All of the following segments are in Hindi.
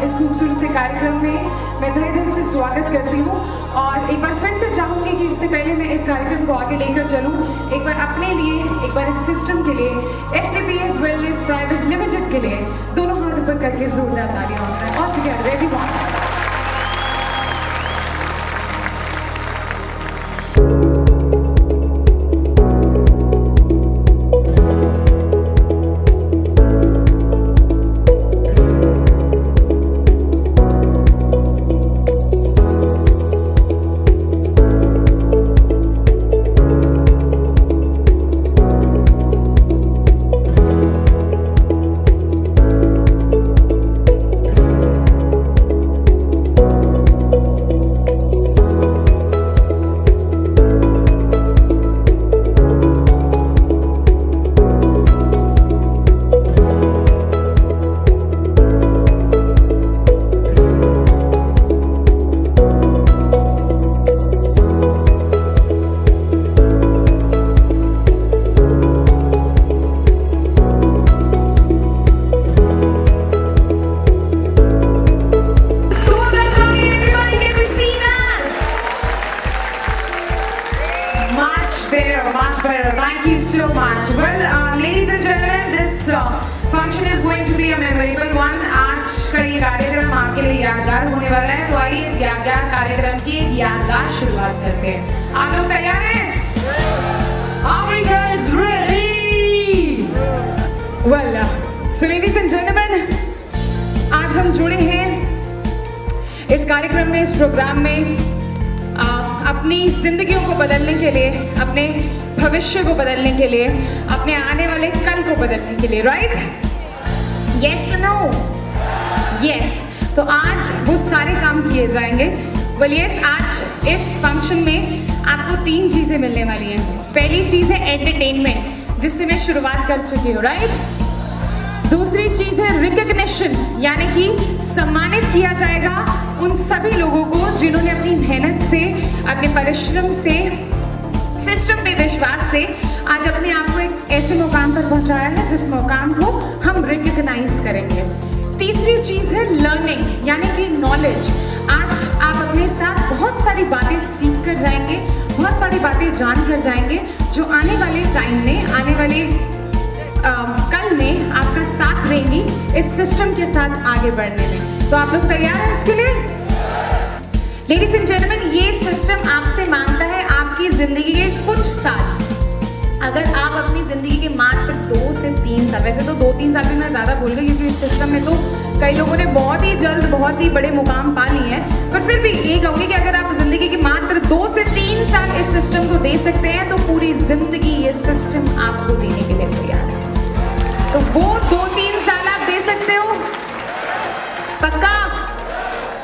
इस खूबसूरत से कार्यक्रम में मैं तहे दिल से स्वागत करती हूँ। और एक बार फिर से चाहूँगी कि इससे पहले मैं इस कार्यक्रम को आगे लेकर चलूँ, एक बार अपने लिए, एक बार इस सिस्टम के लिए, STPS वेलनेस प्राइवेट लिमिटेड के लिए दोनों हाथ ऊपर करके जोरदार तालियां हो जाए। All together everyone. Thank you so much. Well, ladies and gentlemen, this function is going to be a memorable one. आज का ये कार्यक्रम आपके लिए यादगार होने वाला है, तो आइए इस यादगार कार्यक्रम की एक यादगार शुरुआत करते हैं। आप लोग तैयार हैं? Are you guys ready? Well, so ladies and gentlemen, आज हम जुड़े हैं इस कार्यक्रम में, इस प्रोग्राम में अपनी जिंदगियों को बदलने के लिए, अपने भविष्य को बदलने के लिए, अपने आने वाले कल को बदलने के लिए, राइट? यस या नो? यस। तो आज वो सारे काम किए जाएंगे। वेल यस, आज इस फंक्शन में आपको 3 चीजें मिलने वाली हैं। पहली चीज है एंटरटेनमेंट, जिससे मैं शुरुआत कर चुकी हूँ, राइट? दूसरी चीज है रिकग्निशन, यानी कि सम्मानित किया जाएगा उन सभी लोगों को जिन्होंने अपनी मेहनत से, अपने परिश्रम से, सिस्टम पे विश्वास से आज अपने आप को एक ऐसे मुकाम पर पहुंचाया है जिस मुकाम को हम रिकग्नाइज करेंगे। तीसरी चीज है लर्निंग, यानी कि नॉलेज। आज आप अपने साथ बहुत सारी बातें सीख कर जाएंगे, बहुत सारी बातें जान कर जाएंगे जो आने वाले टाइम में, आने वाले कल में आपका साथ देंगी इस सिस्टम के साथ आगे बढ़ने में। तो आप लोग तैयार हैं उसके लिए? लेडीज एंड जेंटलमैन, ये सिस्टम आपसे मांगता है आपकी जिंदगी के कुछ साल। अगर आप अपनी जिंदगी के मात्र 2 से 3 साल, वैसे तो 2-3 साल भी मैं ज्यादा बोल रही हूँ क्योंकि इस सिस्टम में तो कई लोगों ने बहुत ही जल्द बहुत ही बड़े मुकाम पा लिए हैं, पर फिर भी ये कहूँगी कि अगर आप जिंदगी के मात्र 2 से 3 साल इस सिस्टम को दे सकते हैं तो पूरी जिंदगी ये सिस्टम आपको देने के लिए तैयार है। तो वो 2-3 साल आप दे सकते हो? पक्का?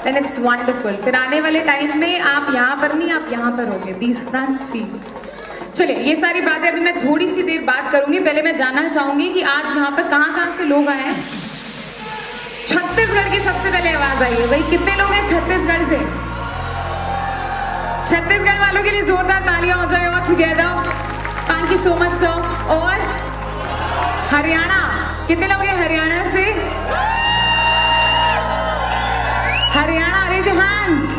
Then it's wonderful. फिर आने वाले टाइम में आप यहाँ पर नहीं, आप यहाँ पर होगे, these front seats. चलिए, ये सारी बातें अभी मैं थोड़ी सी देर बात करूंगी। पहले मैं जानना चाहूंगी कि आज यहाँ पर कहाँ से लोग आए हैं। छत्तीसगढ़ की सबसे पहले आवाज आई है भाई, कितने लोग हैं छत्तीसगढ़ से? छत्तीसगढ़ वालों के लिए जोरदार तालियां हो जाए। और together, thank you so much sir. और हरियाणा, कितने लोग हैं हरियाणा से? Haryana, raise your hands.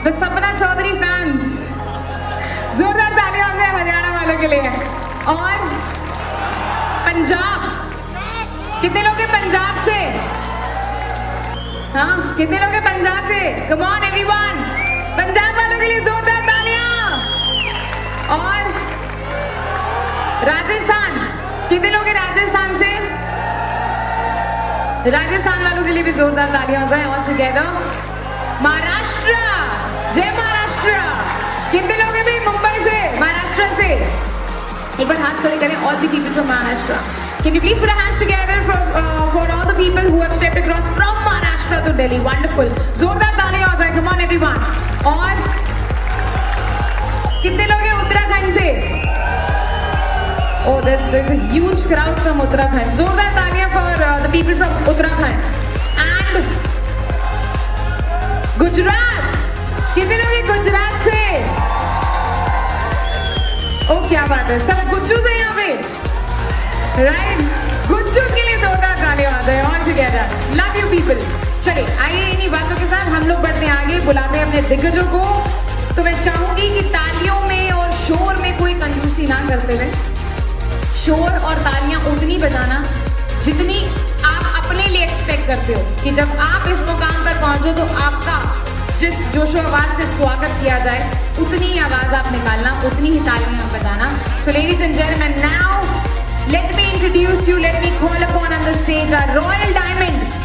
The Sapna Chaudhary fans, जोरदार तालियां हो जाए हरियाणा वालों के लिए। और पंजाब, कितने लोग हैं पंजाब से? हाँ, कितने लोग हैं पंजाब से? कम ऑन एवरीवन, पंजाब वालों के लिए जोरदार तालियां। और राजस्थान, कितने लोग हैं राजस्थान से? राजस्थान वालों के लिए भी जोरदार तालियां हो जाए। All together. महाराष्ट्र, जय महाराष्ट्र, कितने लोग हैं भाई मुंबई से, महाराष्ट्र से? एक बार हाथ खड़े करें, all the people from Maharashtra. Can you please put your hands together for all the people who have stepped across from Maharashtra to Delhi. Wonderful, जोरदार तालियां हो जाए। Come on everyone. और कितने लोग हैं उत्तराखंड से? Oh, there's a huge crowd from Uttarakhand. जोरदार तालियां for the people from Uttarakhand. And Gujarat, कितने लोग हैं गुजरात से? ओ क्या बात है, सब गुज्जू से यहाँ पे, राइट? गुज्जू के लिए जोरदार तालियां बजाते हैं all together. Love you people. चलिए आइए इन्हीं बातों के साथ हम लोग बढ़ते हैं आगे, बुलाते हैं अपने दिग्गजों को। तो मैं चाहूंगी कि तालियों में और शोर में कोई कंजूसी ना करते हुए शोर और तालियां उतनी बजाना जितनी आप अपने लिए एक्सपेक्ट करते हो कि जब आप इस मुकाम पर पहुंचो तो आपका जिस जोशो आवाज से स्वागत किया जाए उतनी ही आवाज आप निकालना, उतनी ही तालियां बजाना। So ladies and gentleman, now let me introduce you, let me call upon on the stage our royal diamond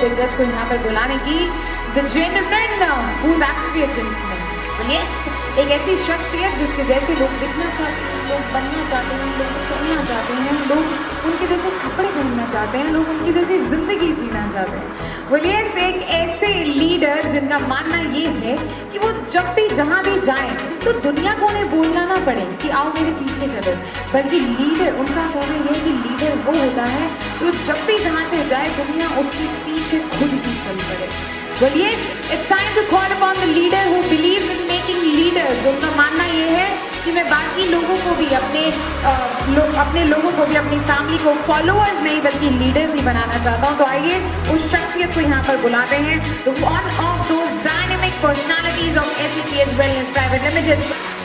दिग्गज को यहाँ पर बुलाने की। The gentleman who is actually a gentleman. Well, yes, एक ऐसी शख्सियत जिसके जैसे लोग दिखना चाहते हैं, लोग बनना चाहते हैं, लोग चलना चाहते हैं, लोग उनके जैसे कपड़े पहनना चाहते हैं, लोग उनकी जैसी जिंदगी जीना चाहते हैं। Well, yes, एक ऐसे लीडर जिनका मानना ये है कि वो जब भी जहाँ भी जाए तो दुनिया को उन्हें बोलना ना पड़े कि आओ मेरे पीछे चलो, बल्कि लीडर, उनका कहना ये है कि लीडर वो होता है जो जब भी जहाँ से जाए दुनिया उसके पीछे खुद ही चल पड़े। Well, yes, it's time to call upon the leader who believes in making leaders. उनका मानना ये है कि मैं बाकी लोगों को भी अपने लोगों को भी, अपनी फैमिली को फॉलोअर्स नहीं बल्कि लीडर्स ही बनाना चाहता हूँ। तो आइए उस शख्सियत को यहाँ पर बुलाते हैं। तो one of those dynamic personalities of SEPS Wellness Private Limited.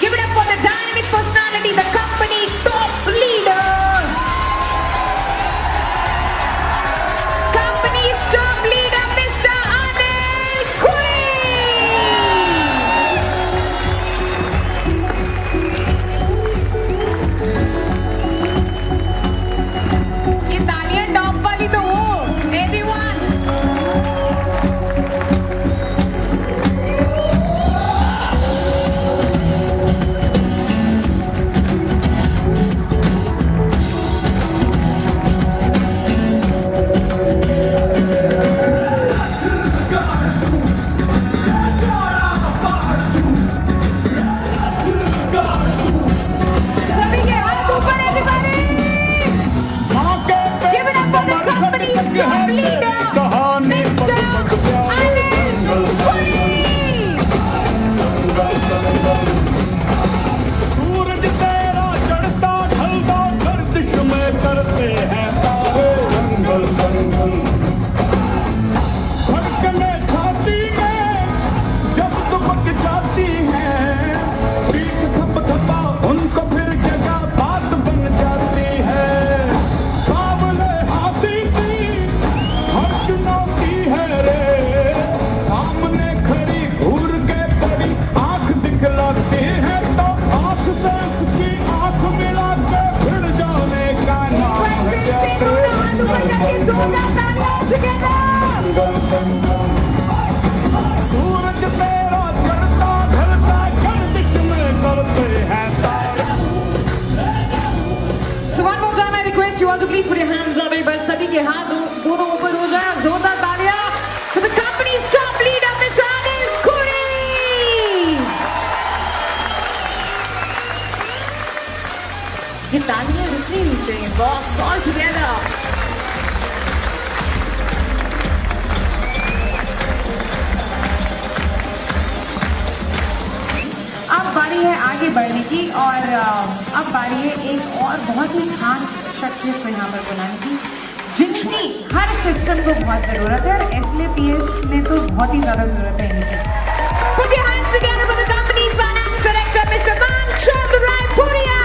Give it up for the dynamic personality, the company top leader. Company's top leader, Mr. Anil Khuri. ये तालियां टॉप वाली तो हो, everyone. सबके हाथ दोनों ऊपर हो जाए, जोरदार तालियां for the company's top leader Mr. Anil Khuri. ये तालियां रुकनी नहीं चाहिए बॉस, all together. अब बारी है आगे बढ़ने की और अब बारी है एक और बहुत ही खास शख्सियत को यहाँ पर बुलाने की, जिनकी हर सिस्टम को बहुत ज़रूरत है और SLAPS में तो बहुत ही ज़्यादा ज़रूरत है इनकी. Put your hands together for the company's finance director, Mr. Kamchand Raipuria.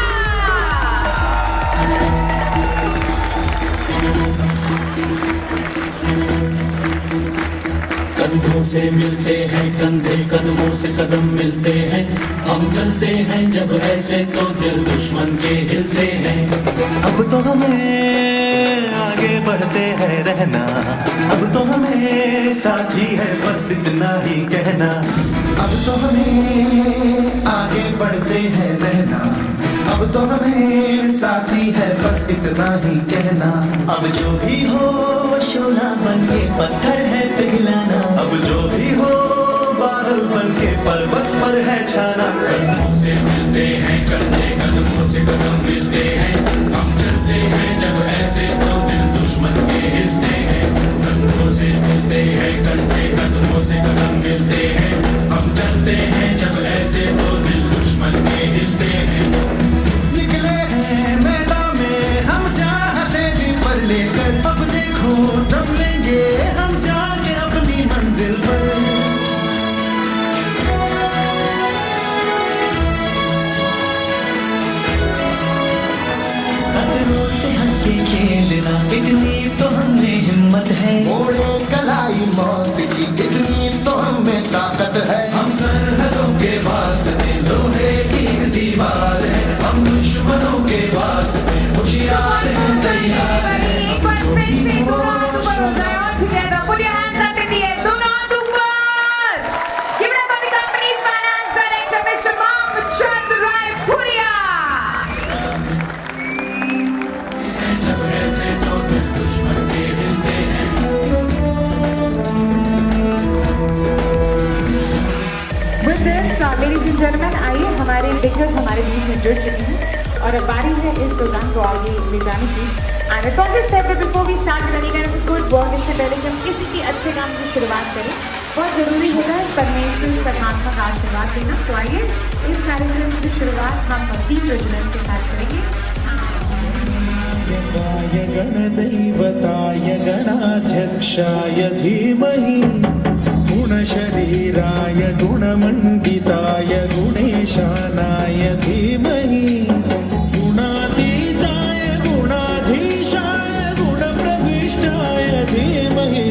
कंधों से मिलते हैं कंधे, कदमों से कदम मिलते हैं, हम चलते हैं जब ऐसे तो दिल दुश्मन के हिलते हैं. अब तो हमें आगे बढ़ते हैं रहना, अब तो हमें साथी है बस इतना ही कहना. अब तो हमें आगे बढ़ते हैं रहना, अब तो हमें साथी है बस इतना ही कहना. अब जो भी हो शोला बन के पत्थर है पिघलाना, अब जो भी हो बादल बन के पर्वत पर है छाना. कंधों से मिलते हैं कंधे, कदमों से कदम मिलते हैं, हम चलते हैं जब ऐसे तो दिल दुश्मन के हिलते हैं. कंधों से मिलते हैं कंधे, कदमों से कदम मिलते हैं, हम चलते हैं जब ऐसे तो दिल दुश्मन के हिलते हैं. निकले हैं मैदान में हम चाहते भी पर लेकर, अब देखो दम लेंगे हम जाके अपनी मंजिल पर. खतरों से हंस के खेलना इतनी तो हमें हिम्मत है, मोड़े कलाई मौत की इतनी तो हमें ताकत है. हम सरहदों के वास्ते लोहे की दीवार है, हम दुश्मनों के वास्ते होशियार हैं तैयार हैं. एक बार फिर से दोनों हाथ ऊपर हो जाए, all together. Put your hands up in the air. दोनों हाथ ऊपर. Give it up for the company's finance director, Mr. Kamchand Raipuria. जब ऐसे तो दिल दुश्मन के हिलते हैं. With this, ladies and gentlemen, आइए हमारे दिग्गज हमारे बीच में जुड़ चुके हैं और अब बारी है इस प्रोग्राम को आगे ले जाने की. And it's always said that before we start with any kind of good work, इससे पहले कि हम किसी की अच्छे काम की शुरुआत करें, बहुत ज़रूरी होता है इस परमेश्वर परमात्मा का आशीर्वाद देना. तो आइए इस कार्यक्रम की शुरुआत हम दीप प्रज्वलन के साथ करेंगे. गणदैवताय गणाध्यक्षाय धीमहि, गुणशरीराय गुणमण्डिताय गुणेशानाय धीमहि, गुणातीताय गुणाधीशाय गुणप्रविष्टाय धीमहि,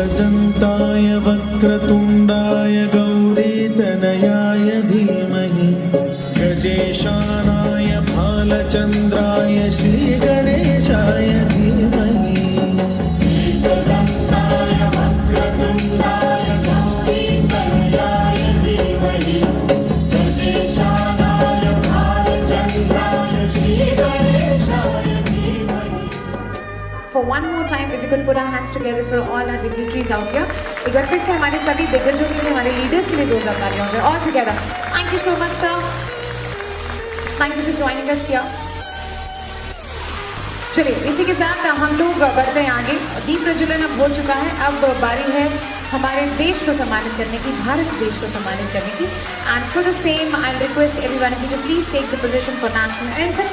एकदन्ताय वक्रतुण्डाय गौरीतनयाय धीमहि, गजेशानाय भालचन्द्राय श्रीगणेशाय धीमहि. एकदन्ताय वक्रतुण्डाय गौरीतनयाय धीमहि, गजेशानाय भालचन्द्राय श्रीगणेशाय धीमहि. For one more time, if we could put our hands together for all our dignitaries out here. एक बार फिर से हमारे सभी दिग्गजों के लिए, हमारे लीडर्स के लिए जोरदार तालियां हो जाए. All together. Thank you so much, sir. Thank you for joining us here. चलिए इसी के साथ हम लोग बढ़ते हैं आगे. दीप प्रज्वलन अब हो चुका है, अब बारी है हमारे देश को सम्मानित करने की, भारत देश को सम्मानित करने की. And for the same I request everyone to please take the position for national anthem.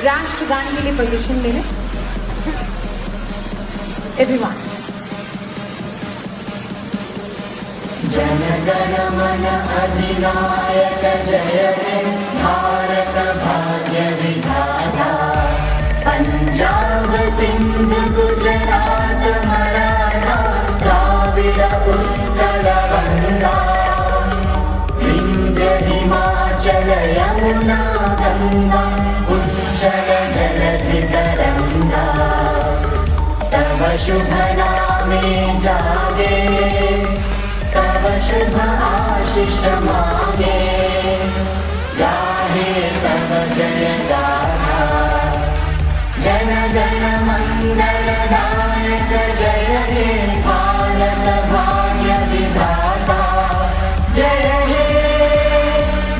राष्ट्रगान के लिए पोजीशन ले लें एवरीवन. जन गण मन अधिनायक जय हे भारत भाग्य विधाता. पंजाब सिंध गुजरात मराठा द्राविड़ उत्कल गंगा, विंध्य हिमाचल यमुना गंगा, उच्चल जलधि तरंगा. तव शुभ नामे जागे, तव शुभ आशीष मांगे, गाहे तव जय गाथा. जन गण मंगल भाग्य विधाता जय हे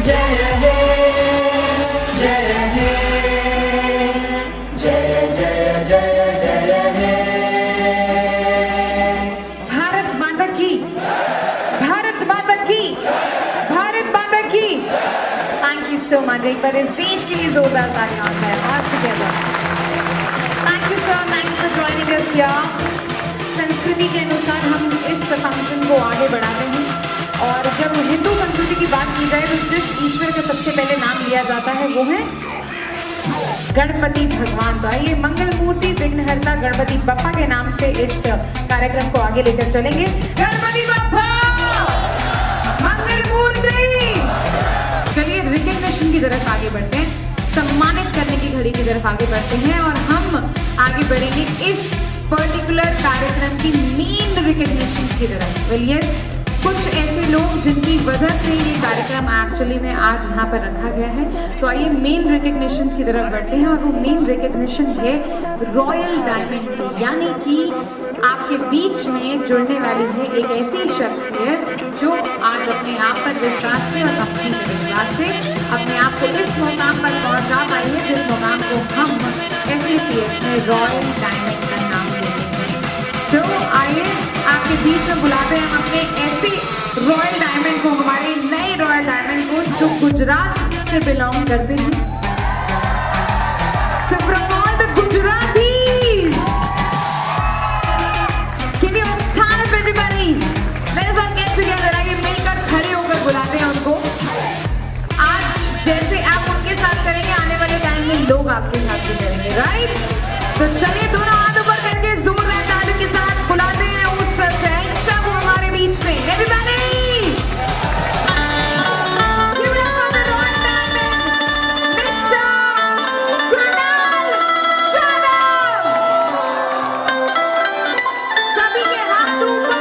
जय हे जय हे जय जय जय जय हे। भारत माता की, भारत माता की, भारत माता की। Thank you so much. एक बार इस देश के लिए जोरदार तालियां होता है और together. Thank you sir, thank you for joining us here. संस्कृति के अनुसार हम इस फंक्शन को आगे बढ़ाते हैं और जब हिंदू संस्कृति की बात की जाए तो जिस ईश्वर का सबसे पहले नाम लिया जाता है वो है गणपति भगवान। तो आइए मंगल मूर्ति विघ्नहर्ता गणपति बप्पा के नाम से इस कार्यक्रम को आगे लेकर चलेंगे। गणपति बप्पा मंगल मूर्ति। चलिए रिकग्निशन की तरफ आगे बढ़ते हैं, सम्मानित करने की घड़ी की तरफ आगे बढ़ते हैं और हम आगे बढ़ेंगे इस पर्टिकुलर कार्यक्रम की मेन रिकग्निशन की तरफ। वेल यस, कुछ ऐसे लोग जिनकी वजह से ये कार्यक्रम एक्चुअली में आज यहाँ पर रखा गया है। तो आइए मेन रिकग्निशन की तरफ बढ़ते हैं और वो मेन रिकग्निशन है रॉयल डायमंड की, यानी कि आपके बीच में जुड़ने वाली है एक ऐसी शख्सियत जो आज अपने आप पर विश्वास से और अपनी विश्वास से अपने आप को इस मुकाम पर पहुँचा पाई है जिस मुकाम को हम SAPS में रॉयल डायमंड का नाम देते हैं। सो आइए आपके बीच में बुलाते हैं हम अपने ऐसे रॉयल डायमंड को, हमारे नए रॉयल डायमंड को जो गुजरात से बिलोंग करते हैं। सुप्रमोद Gujaratis. Can you stand up everybody? Let us all get together. आइए मिलकर खड़े होकर बुलाते हैं उनको। आज जैसे आप उनके साथ करेंगे आने वाले टाइम में लोग आपके साथ भी करेंगे, राइट? तो चलिए दोनों हाथ ऊपर करके जोरदार तालियों के साथ बुलाते हैं उस शहंशाह को हमारे बीच में। Everybody! Give it up for the Royal Diamond, Mr. Krunal Yadav। सभी के हाथ ऊपर।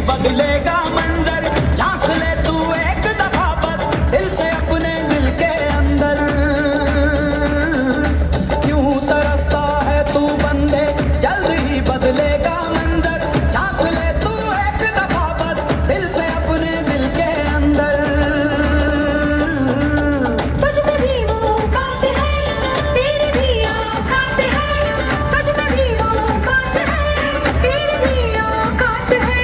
बदलेगा मंजर, झांक ले तू एक दफा बस दिल से अपने दिल के अंदर। क्यों तरसता है तू बंदे, जल्द ही बदलेगा मंजर, झांक ले तू एक दफा बस दिल से अपने दिल के अंदर। तुझ में भी वो बात है, तेरी भी औकात है। तुझ में भी वो बात है, तेरी भी औकात है।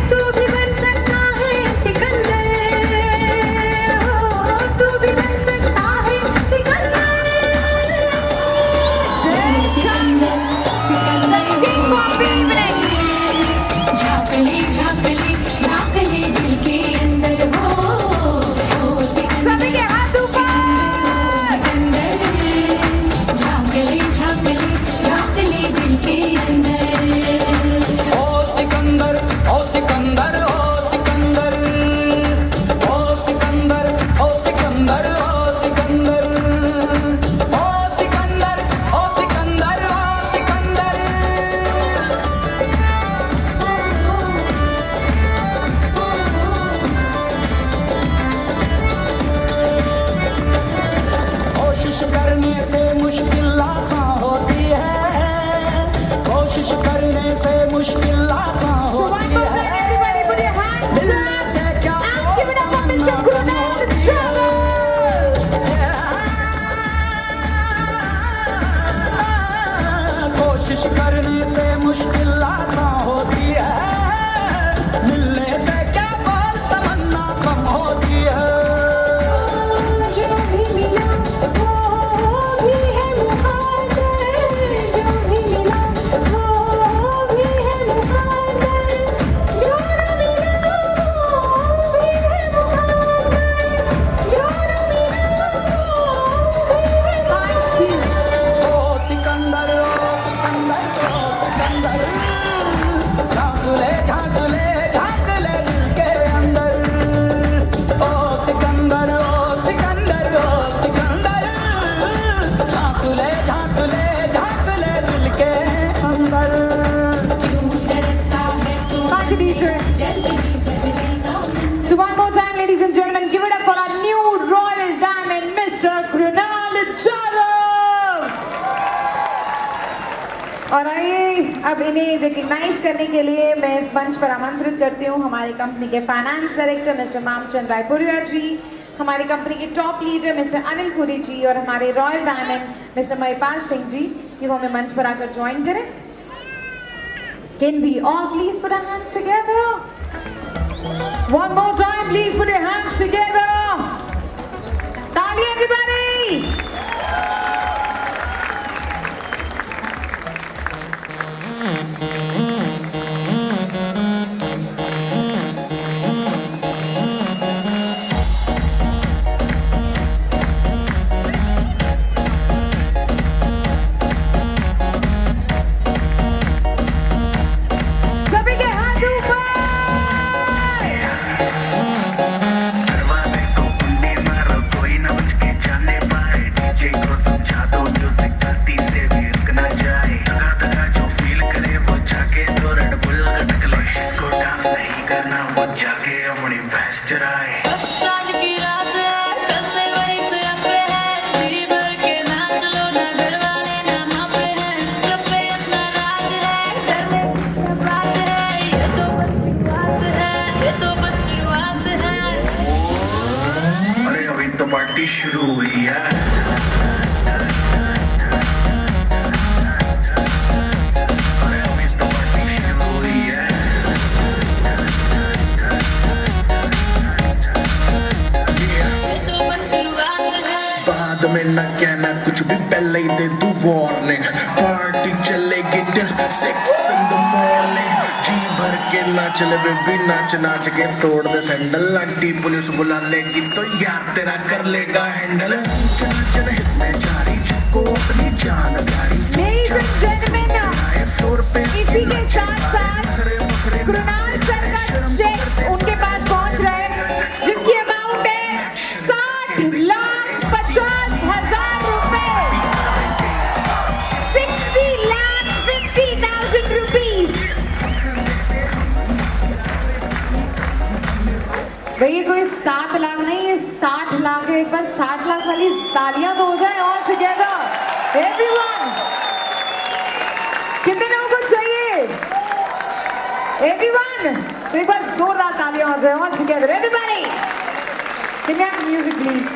तू भी बन सकता है सिकंदर, तू भी बन सकता है सिकंदर। सिकंदर सिकंदर झांक ले झांक ले झांक ले दिल के अंदर। हो सिकंदर, सभी के हाथ ऊपर। सिकंदर झांक ले झांक ले झांक ले दिल के अंदर। ओ सिकंदर ओ सिकंदर ओ सिकंदर ओ सिकंदर ओ सिकंदर ओ सिकंदर ओ सिकंदर ओ सिकंदर ओ सिकंदर। कोशिश करने से मुश्किल आसान होती है, कोशिश करने से मुश्किल आसान So one होती more time, है। everybody put your hands दिल up से क्या and give it up for Mr. Krunal Yadav। कोशिश करने से मुश्किल आसान होती है, मिलने से क्या बात तमन्ना कम होती है। जो भी मिला वो भी है मुकद्दर, जो भी मिला वो भी है मुकद्दर। जो न मिला वो भी है मुकद्दर, जो न मिला वो और आइए अब इन्हें रिकग्नाइज करने के लिए मैं इस मंच पर आमंत्रित करती हूँ हमारी कंपनी के finance director mister Mamchand Raipuria ji, हमारी कंपनी के टॉप लीडर मिस्टर अनिल कुरी जी और हमारे royal diamond mister Mahipal Singh ji कि वो हमें मंच पर आकर ज्वाइन करें। Can we all please put our hands together? One more time, please put your hands together. Taali everybody! Party शुरू हुई है। अरे अभी तो पार्टी शुरू हुई है। बाद में न कहना कुछ भी, पहले ही दे दूं वार्निंग। पार्टी चलेगी till 6 in the morning। जी भर के नाच ले बेबी, नाच नाच के तोड़ दे सैंडल। आंटी पुलिस बुला लेगी तो यार तेरा कर लेगा हैंडल। जनहित में जारी जिसको अपनी जान प्यारी। फ्लोर पे इसी के साथ साथ कृणाल सर का चेक उनके पास पहुंच रहा है जिसकी अमाउंट है 60,50,000 रुपए। 60,50,000 रुपीज। भैया कोई 7 लाख नहीं, ये 60 लाख है। एक बार 60 लाख वाली तालियां तो हो जाए ऑल टुगेदर एवरीवन। कितने लोगों को चाहिए एवरीवन? तो एक बार जोरदार तालियां हो जाए all together everybody. Can we have music please?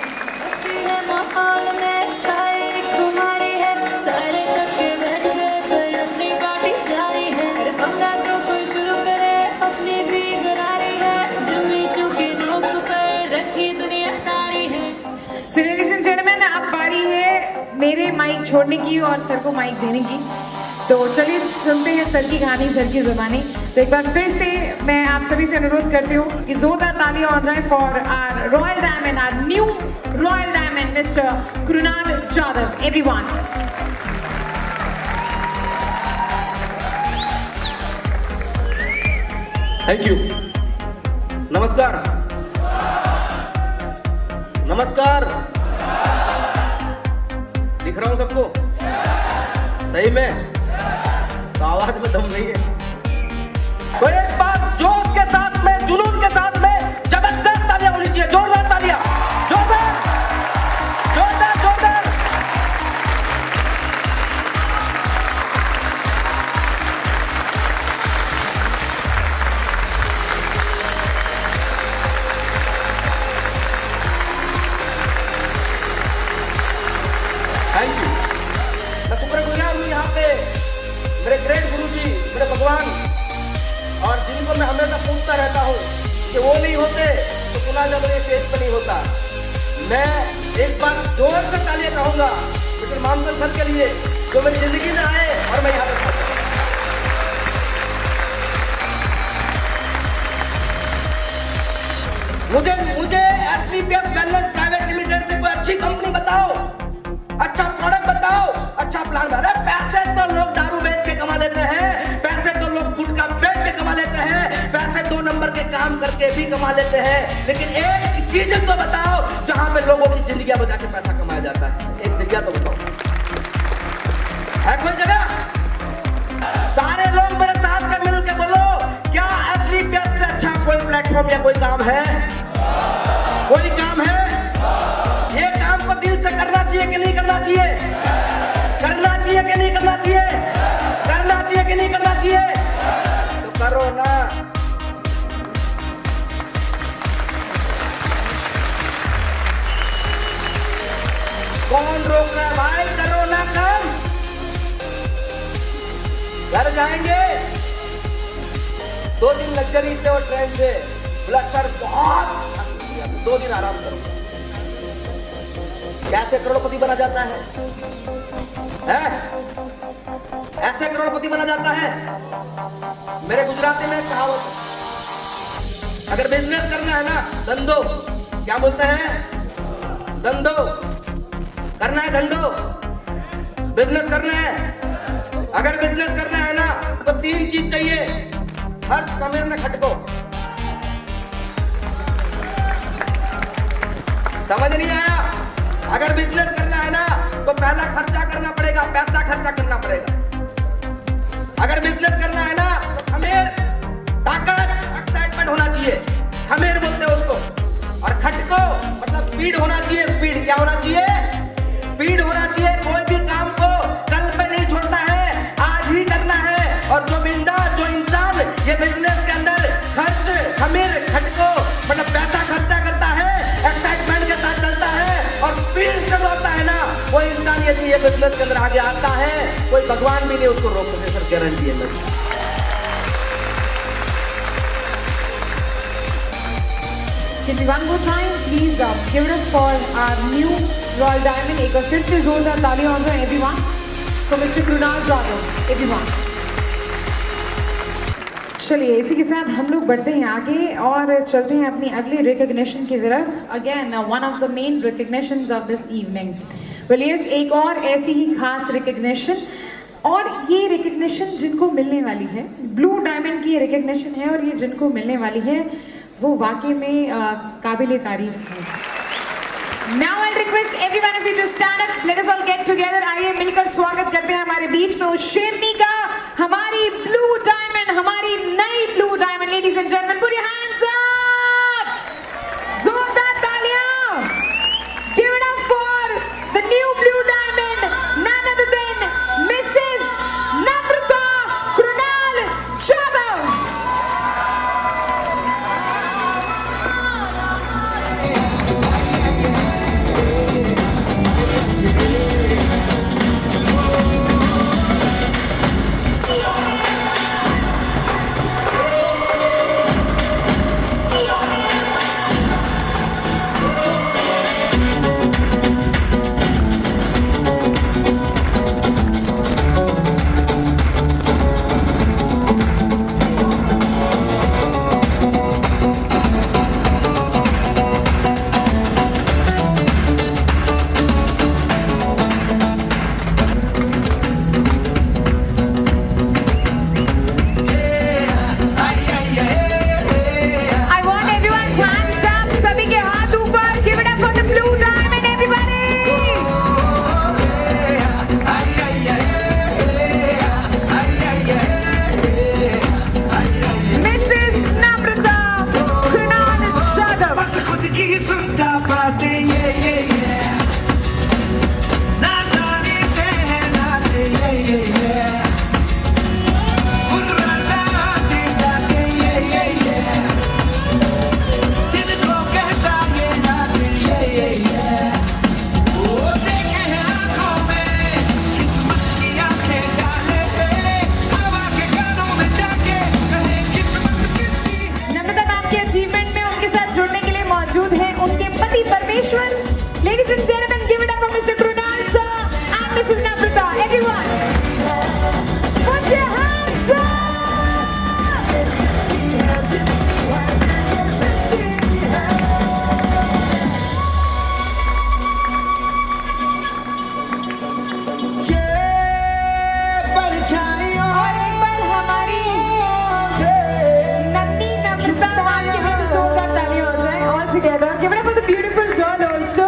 माहौल में छाई कुमारी है, सारे थके बैठ गए पर अपनी पार्टी जारी है। पंगा तो कोई शुरू करे, अपनी भी गरारी है। जमी चुके नोक पर रखी दुनिया सारी है। So ladies and gentlemen, अब बारी है मेरे माइक छोड़ने की और सर को माइक देने की। तो चलिए सुनते हैं सर की कहानी, सर की ज़ुबानी। तो एक बार फिर से मैं आप सभी से अनुरोध करती हूँ कि जोरदार तालियां हो जाएं for our royal diamond, our new royal diamond mister Krunal Jadhav everyone. Thank you. नमस्कार नमस्कार। दिख रहा हूं सबको सही में? तो आवाज में दम नहीं है। कोई एक बार जोश के साथ में, जुनून के साथ में जबरदस्त तालियां होनी चाहिए। जोरदार तालियां, जोरदार जोरदार जोरदार। Thank you. मैं शुक्रगुजार हूँ यहाँ पे मेरे ग्रेट गुरु जी, मेरे भगवान, और जिनको मैं हमेशा पूछता रहता हूँ कि वो नहीं होते तो सुना जब ये स्टेज पर नहीं होता। मैं एक बार जोर से तालियां चाहूंगा मिस्टर मामचंद सर के लिए जो मेरी जिंदगी में आए और मैं यहाँ पे पहुंचा। मुझे एसलीपीएस वेलनेस प्राइवेट लिमिटेड से कोई अच्छी कंपनी बताओ, अच्छा प्रोडक्ट बताओ, अच्छा प्लान बताओ। पैसे तो लोग दारू बेच के कमा लेते हैं, पैसे तो लोग गुटखा बेच के कमा लेते हैं, पैसे 2 नंबर के काम करके भी कमा लेते हैं, लेकिन एक चीज तो बताओ जहां पे लोगों की जिंदगी बचा के पैसा कमाया जाता है। एक जगह तो बताओ, है कोई जगह? सारे लोग मेरे साथ में मिल के बोलो, क्या एसलीपीएस से अच्छा कोई प्लेटफॉर्म या कोई काम है? कोई काम है? ये काम को दिल से करना चाहिए कि नहीं करना चाहिए? करना चाहिए कि नहीं करना चाहिए? घर जाएंगे 2 दिन लग्जरी से और ट्रेन से, बोला सर बहुत 2 दिन आराम करूंगा। कैसे करोड़पति बना जाता है? ऐसे करोड़पति बना जाता है। मेरे गुजराती में कहावत है, अगर बिजनेस करना है ना, धंधो, क्या बोलते हैं? धंधो करना है, धंधो बिजनेस करना है। अगर बिजनेस करना है ना तो 3 चीज चाहिए, खर्च कमेर न खटको। समझ नहीं आया? अगर बिजनेस करना है ना तो पहला खर्चा करना पड़ेगा, पैसा खर्चा करना पड़ेगा। अगर बिजनेस करना है ना तो खमेर, ताकत, एक्साइटमेंट होना चाहिए, खमेर बोलते हैं उसको। और खटको मतलब स्पीड होना चाहिए। स्पीड क्या होना चाहिए? स्पीड होना चाहिए। कोई भी काम को कल पे नहीं छोड़ना है, आज ही करना है। और जो बिंदास, जो इंसान ये बिजनेस के अंदर खर्च, खमीर, खटको मतलब पैसा खर्चा करता है, एक्साइटमेंट के साथ चलता है और स्पीड से दौड़ता है ना, वो इंसान यदि ये बिजनेस के अंदर आगे आता है, कोई भगवान भी नहीं उसको रोक सकते। सर गारंटी है मेरी। Can we one more time please give it up for our new Royal Diamond? एक बार फिर से जोरदार तालियां हो जाए everyone for Mr. Krunal Jadhav everyone। चलिए इसी के साथ हम लोग बढ़ते हैं आगे और चलते हैं अपनी अगली रिकॉग्निशन की तरफ। Again one of the main recognitions of this evening. Well yes, एक और ऐसी ही खास रिकॉग्निशन, और ये रिकॉग्निशन जिनको मिलने वाली है, ब्लू डायमंड की ये रिकॉग्निशन है और ये जिनको मिलने वाली है वो वाकई में काबिले तारीफ है। Now I'll request every one of you to stand up. Let us all get together. आइए मिलकर स्वागत करते हैं हमारे बीच में उस शेरनी का, हमारी ब्लू डायमंड, हमारी नई blue diamond. Ladies and gentlemen, put your hands up. जोरदार तालियां। Give it up for the new blue diamond, none other than Mrs. Namrata Krunal Jadhav. Ladies and gentlemen, give it up for Mr. Krunal sir and Mrs. Namrata. Everyone, put your hands up. और एक बार हमारी नन्ही नम्रता मैम के लिए जोरदार तालियां हो जाए all together. Give it up for the beautiful girl also.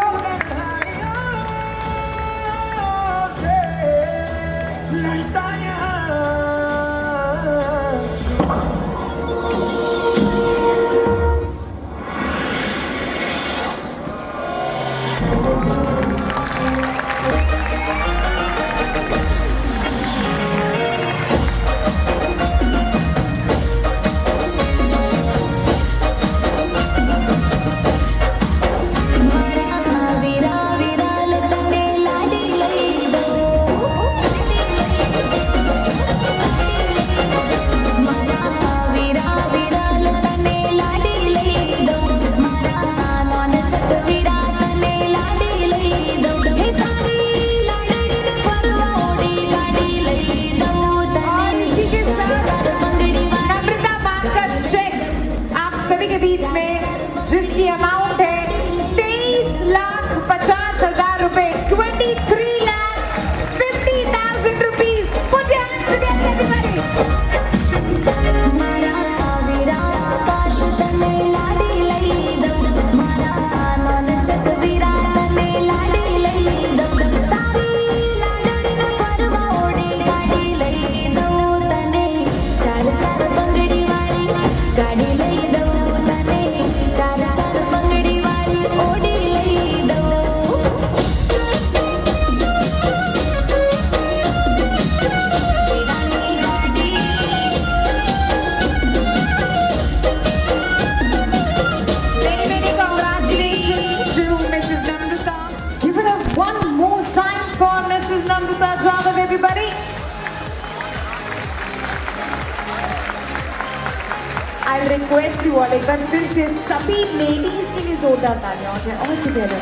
I request you all एक बार फिर से सभी लेडीज के लिए जोरदार तालियां हो जाए all together.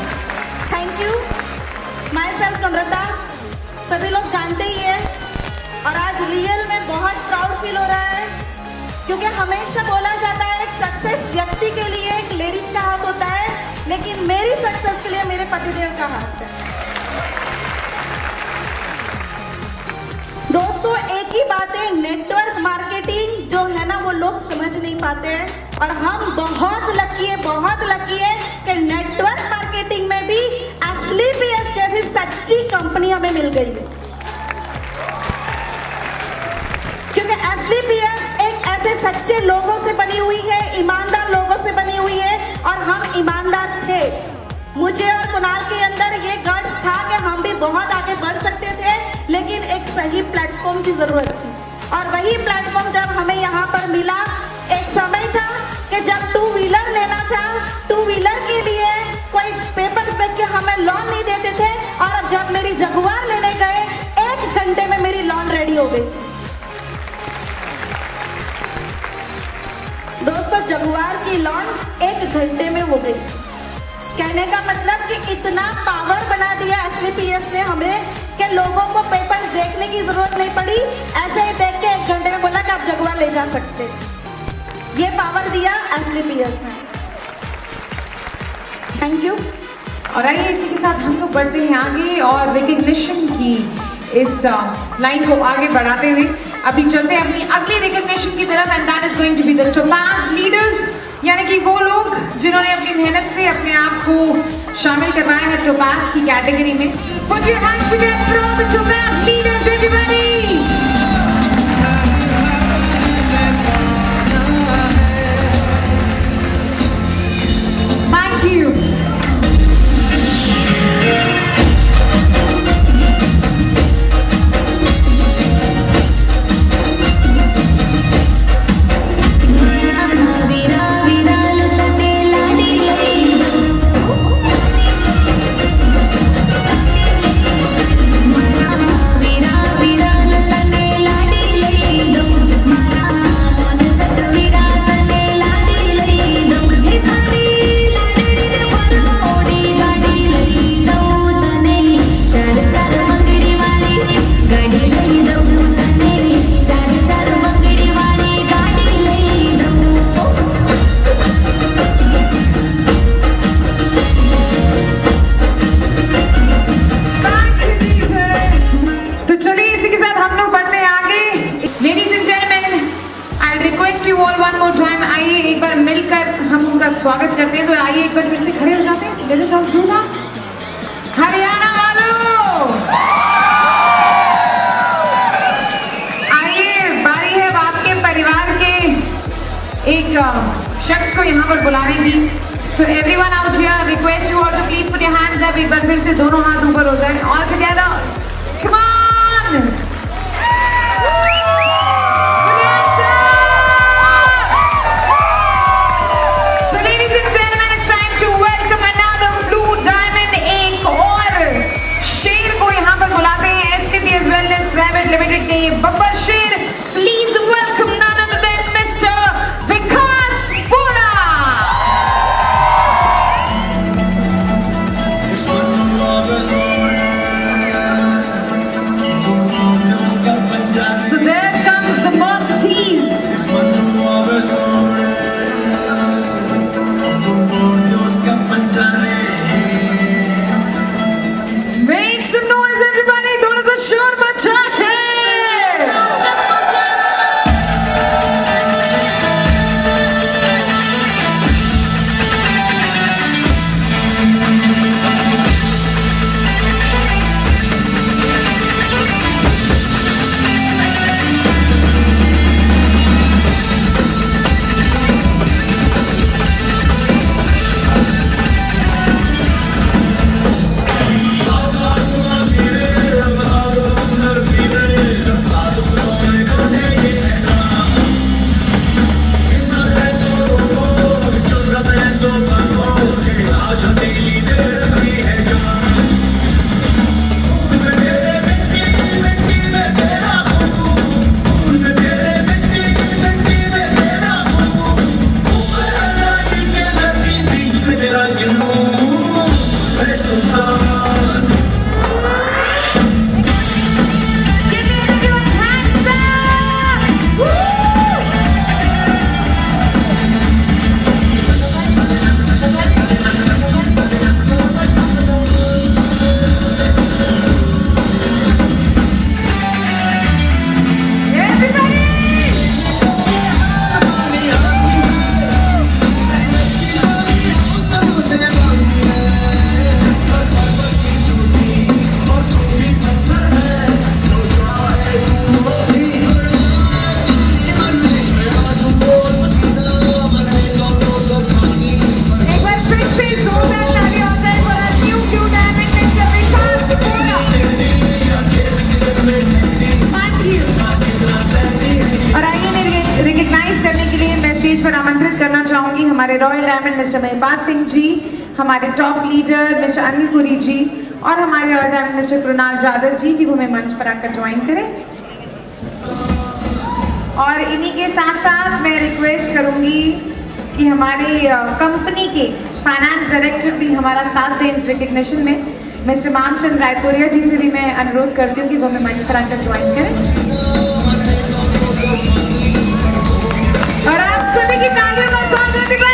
Thank you. Myself Namrata, सभी लोग जानते ही है और आज रियल में बहुत प्राउड फील हो रहा है क्योंकि हमेशा बोला जाता है एक सक्सेस व्यक्ति के लिए एक लेडीज का हाथ होता है, लेकिन मेरी सक्सेस के लिए मेरे पतिदेव का हाथ है। दोस्तों एक ही बात है, नेटवर्क मार्केटिंग जो है ना वो लोग समझ नहीं पाते हैं और हम बहुत लकी है कि नेटवर्क मार्केटिंग में भी असली PS जैसी सच्ची कंपनी हमें मिल गई है। क्योंकि असली PS एक ऐसे सच्चे लोगों से बनी हुई है, ईमानदार लोगों से बनी हुई है और हम ईमानदार थे। मुझे और कुणाल के अंदर ये गट्स था कि हम भी बहुत आगे बढ़ सकते थे, लेकिन एक सही प्लेटफॉर्म की जरूरत थी और वही प्लेटफॉर्म जब हमें यहाँ पर मिला, एक समय था कि जब 2 व्हीलर लेना था, 2 व्हीलर के लिए कोई पेपर्स देख के हमें लोन नहीं देते थे और अब जब मेरी जगुआर लेने गए 1 घंटे में मेरी लोन रेडी हो गई। दोस्तों जगुआर की लोन 1 घंटे में हो गई। कहने का मतलब कि इतना पावर बना दिया असली PS ने हमें कि लोगों को पेपर्स देखने की जरूरत नहीं पड़ी, ऐसे ही देख के 1 घंटे में बोला कि आप जगुआर ले जा सकते। ये पावर दिया असली PS ने। Thank you. और आइए इसी के साथ हम लोग बढ़ते हैं आगे और रिकग्निशन की इस लाइन को आगे बढ़ाते हुए अभी चलते हैं अपनी अगली रिकग्निशन की तरफ and that is going to be the topaz leaders, यानी कि वो लोग जिन्होंने अपनी मेहनत से अपने आप को शामिल करवाया है टोपाज की कैटेगरी में। Put your hands together for all the Topaz leaders, everybody! Thank you. स्वागत करते हैं, तो आइए एक बार फिर से खड़े हो जाते हैं। जल्दी सब दूंगा हरियाणा वालों, आइए बारी है आपके परिवार के एक शख्स को यहाँ पर बुलाने की। So everyone out here, request you all to please put your hands up. एक बार फिर से दोनों हाथ ऊपर हो जाए, all together, come on. Limited के बब्बर शेर, please welcome none other than Mr. Vikas Bora. इस हमारे royal diamond mister Mahipal Singh ji, हमारे top leader mister Anil Puri ji और हमारे royal diamond mister Krunal Jadhav ji की वो हमें मंच पर आकर ज्वाइन करें। और इन्हीं के साथ साथ मैं रिक्वेस्ट करूंगी कि हमारे कंपनी के फाइनेंस डायरेक्टर भी हमारा साथ दें इस रिकग्निशन में। मिस्टर मामचंद रायपुरिया जी से भी मैं अनुरोध करती हूँ कि वो हमें मंच पर आकर ज्वाइन करें। और आप सभी की तालियों का स्वागत करें।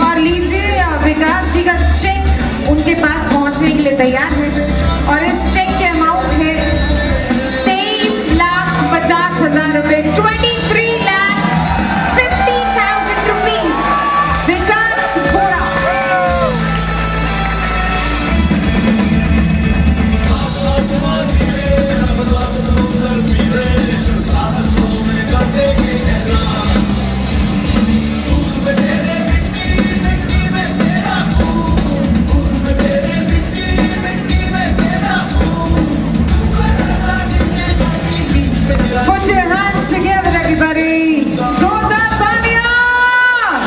और लीजिए विकास जी का चेक उनके पास पहुंचने के लिए तैयार है और इस चेक के अमाउंट है 23,50,000 रुपए, 23,50,000 rupees. Vikas Bora. Put your hands together, everybody. Zordar Taliyan.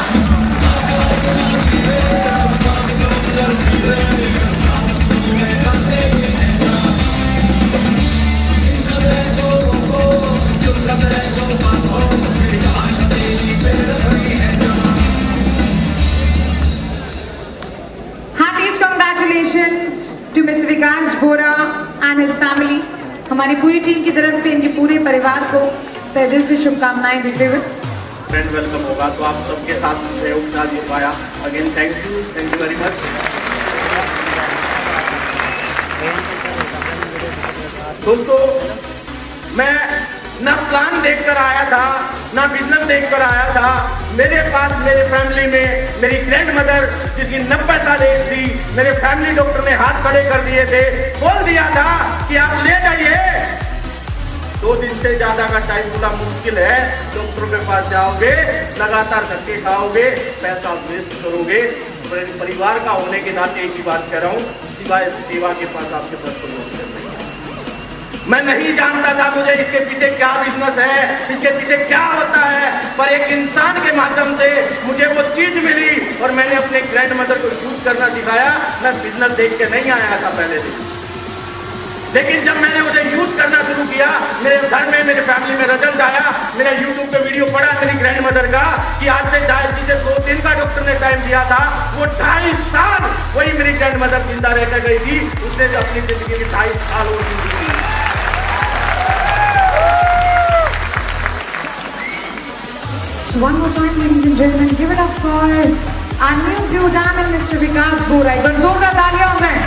Heartiest congratulations to Mr. Vikas Bora and his family. हमारी पूरी टीम की तरफ से इनके पूरे परिवार को तहे दिल से शुभकामनाएं देते हुए फ्रेंड वेलकम होगा तो आप सबके साथ सहयोग साथ हो पाया। Again thank you very much. दोस्तों मैं ना प्लान देखकर आया था ना बिजनेस देखकर आया था। मेरे पास मेरे फैमिली में मेरी ग्रैंड मदर जिसकी 90 साल एज थी, मेरे फैमिली डॉक्टर ने हाथ खड़े कर दिए थे, बोल दिया था कि आप ले जाइए। 2 दिन से ज्यादा का टाइम बोला मुश्किल है, डॉक्टर के पास जाओगे लगातार धक्के खाओगे, पैसा वेस्ट करोगे। परिवार का होने के नाते एक ही बात कह रहा हूँ, सिवाय सेवा के पास आपके पास कोई ऑप्शन नहीं है। मैं नहीं जानता था मुझे इसके पीछे क्या बिजनेस है, इसके पीछे क्या होता है, पर एक इंसान के माध्यम से मुझे वो चीज मिली और मैंने अपने ग्रैंड मदर को शूट करना सिखाया। मैं बिजनेस देख के नहीं आया था पहले दिन, लेकिन जब मैंने उसे यूज करना शुरू किया, मेरे घर में मेरे फैमिली में रिजल्ट आया। मेरा यूट्यूब पे वीडियो पड़ा मेरी ग्रैंड मदर का कि आज से 2 दिन का डॉक्टर ने टाइम दिया था, वो 2.5 साल वही मेरी ग्रैंड मदर जिंदा रहकर गई थी। उसने अपनी जिंदगी की 2.5 साल वो जिंदगी दी। So one more time, ladies and gentlemen, give it up for our new blue diamond, Mr. Vikas Bora. एक बार जोरदार तालियां हो गए।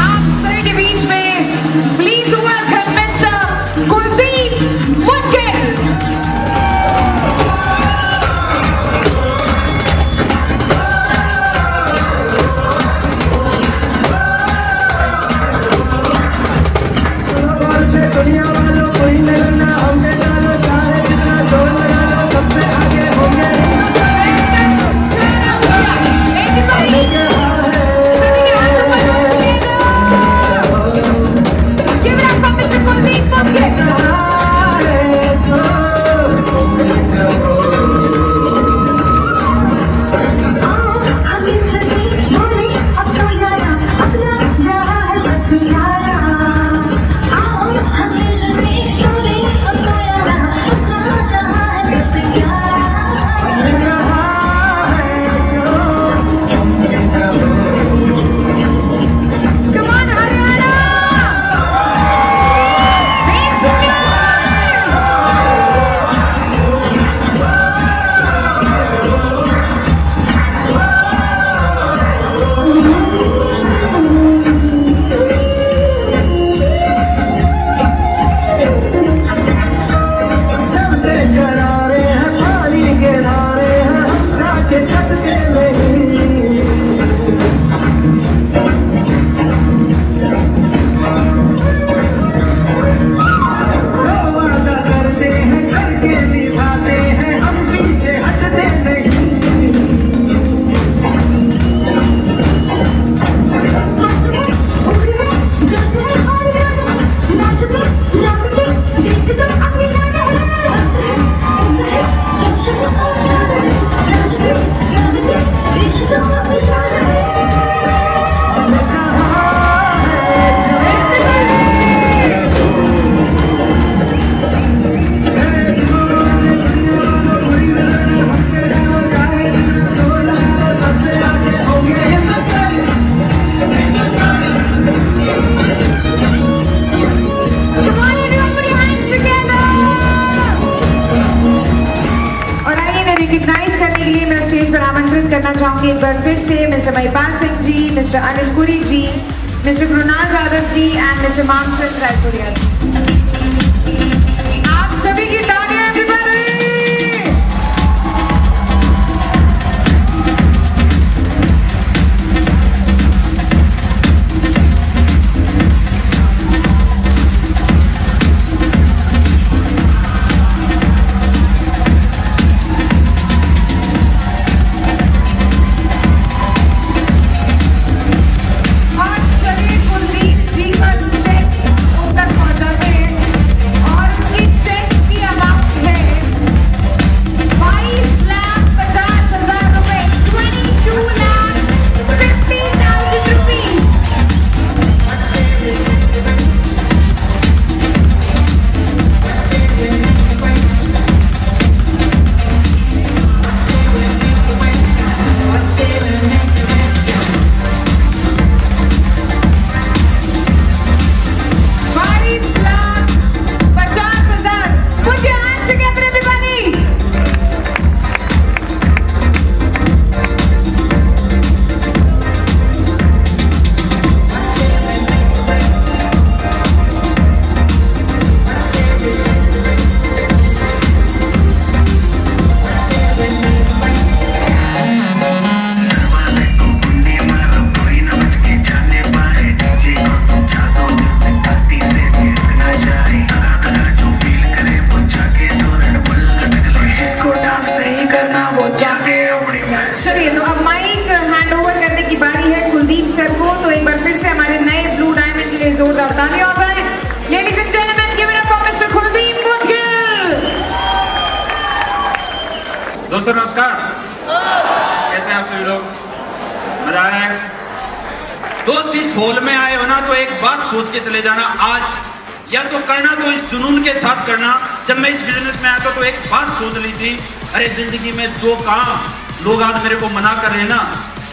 आप सभी के बीच में please welcome mister Kuldeep Mudgil. दुनिया वालों कोई नहीं ना हमने डालो चाहे जितना जोर लगा लो सबसे आगे होंगे। एक बार फिर से mister Mahipal Singh ji, mister Anil Puri ji, mister Krunal Jadhav ji and mister Mamchand Raipuria ji. आप सभी की तालियां everybody! चलिए तो अब माइक हैंड ओवर करने की बारी है कुलदीप सर को। तो एक बार फिर से हमारे नए ब्लू डायमंड के लिए जोरदार तालियां हो जाए। Ladies and gentleman, give it up for mister Kuldeep Mudgil. दोस्तों नमस्कार, कैसे हैं आप सभी लोग? मजा आ रहा है? दोस्त इस हॉल में आए हो ना तो एक बात सोच के चले जाना, आज या तो करना तो इस जुनून के साथ करना। जब मैं इस बिजनेस में आया था तो एक बात सोच ली थी, अरे जिंदगी में जो काम लोग आज मेरे को मना कर रहे हैं ना,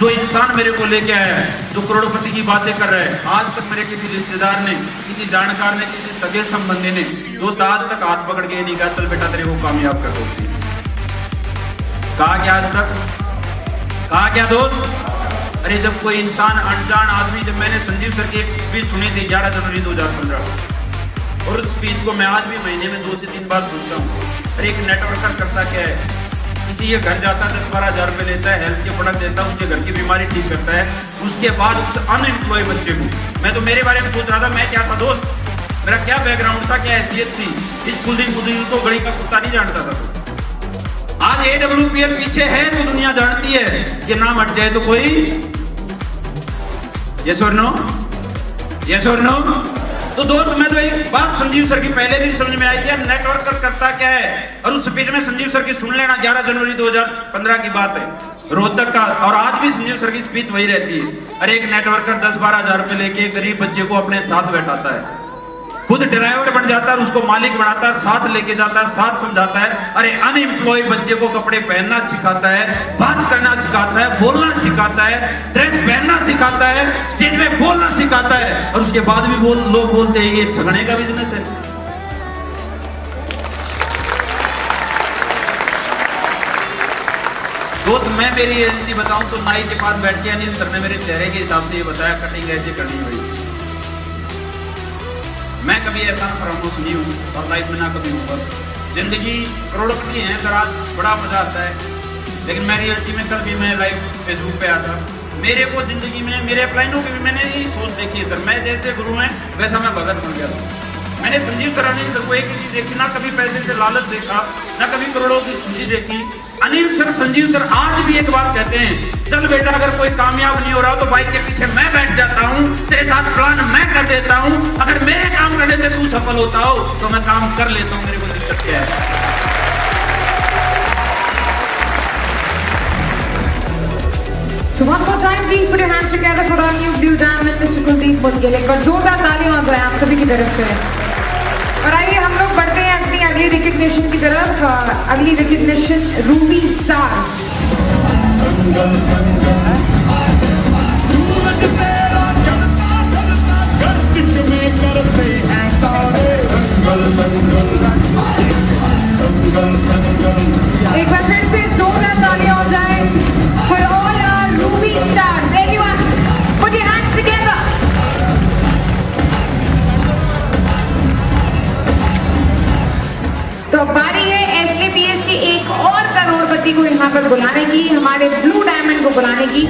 जो इंसान मेरे को लेके आया है, जो करोड़पति की बातें कर रहे हैं, आज तक मेरे किसी रिश्तेदार ने, किसी जानकार ने, किसी सगे संबंधी ने दोस्त आज तक हाथ पकड़ के नहीं कहा चल बेटा तेरे को कामयाब कर दोगे। कहा क्या आज तक? कहा क्या दोस्त? अरे जब कोई इंसान अनजान आदमी, जब मैंने संजीव सर की एक स्पीच सुनी थी 11 जनवरी 2015, और उस स्पीच को मैं आज भी महीने में 2 से 3 बार सुनता हूँ। अरे एक नेटवर्कर करता क्या है, किसी के घर जाता है 10-12 हजार रुपए लेता है, हेल्थ के प्रोडक्ट देता है, उसके घर की बीमारी ठीक करता है, उसके बाद उस अनएम्प्लॉय बच्चे को, मैं तो मेरे बारे में सोच रहा था मैं क्या था दोस्त, मेरा क्या बैकग्राउंड था, क्या हैसियत थी, इस कुलदीप को गली का कुत्ता नहीं जानता था। आज AWPL पीछे है तो दुनिया जानती है, ये नाम हट जाए तो कोई यस और नो, यस और नो। तो दोस्त मैं तो एक बात संजीव सर की पहले दिन समझ में आई थी, नेटवर्कर करता क्या है, और उस स्पीच में संजीव सर की सुन लेना, 11 जनवरी 2015 की बात है, रोहतक का, और आज भी संजीव सर की स्पीच वही रहती है। अरे एक नेटवर्कर 10-12 हजार रुपए लेके गरीब बच्चे को अपने साथ बैठाता है, खुद ड्राइवर बन जाता है, उसको मालिक बनाता है, साथ लेके जाता है, साथ समझाता है। अरे अनएम्प्लॉय बच्चे को कपड़े पहनना सिखाता है, बात करना सिखाता है, बोलना सिखाता है, ड्रेस पहनना सिखाता है, स्टेज में बोलना सिखाता है, और उसके बाद भी लोग बोलते हैं ये ठगने का बिजनेस है। दोस्त मैं मेरी रियलिटी बताऊं तो नाई के पास बैठ के अनिल सर ने मेरे चेहरे के हिसाब से ये बताया कटिंग ऐसे करनी हुई। मैं कभी ऐसा फरामोश नहीं हूँ और लाइफ में ना कभी हूँ। जिंदगी करोड़पति है सर, आज बड़ा मजा आता है, लेकिन मैं रियलिटी में कल भी मैं लाइव फेसबुक पे आया था। मेरे को जिंदगी में मेरे अपलाइनों की भी मैंने यही सोच देखी है सर, मैं जैसे गुरु हैं वैसा मैं भगत बन गया था। मैंने संजीव सर अनिल सर को एक ही चीज देखी, ना कभी पैसे से लालच देखा, ना कभी करोड़ों की खुशी देखी। अनिल सर, संजीव सर आज भी एक बात कहते हैं, चल बेटा अगर कोई कामयाब नहीं हो रहा तो बाइक के पीछे मैं बैठ जाता हूँ, तेरे साथ प्लान मैं कर देता हूँ, अगर मेरे काम करने से तू सफल होता हो तो मैं काम कर लेता हूँ, मेरे को दिक्कत क्या है। So one more time, please put your hands together for our new blue diamond, Mr. Kuldeep Moudgil. एक बार जोरदार तालियां हो जाए आप सभी की तरफ से। और आइए हम लोग बढ़ते हैं अपनी अगली रिकग्निशन की तरफ। अगली रिकग्निशन रूबी स्टार। एक बार फिर से जोरदार तालियां हो जाए for all our यहाँ पर बुलाने की, हमारे ब्लू डायमंड को बुलाने की।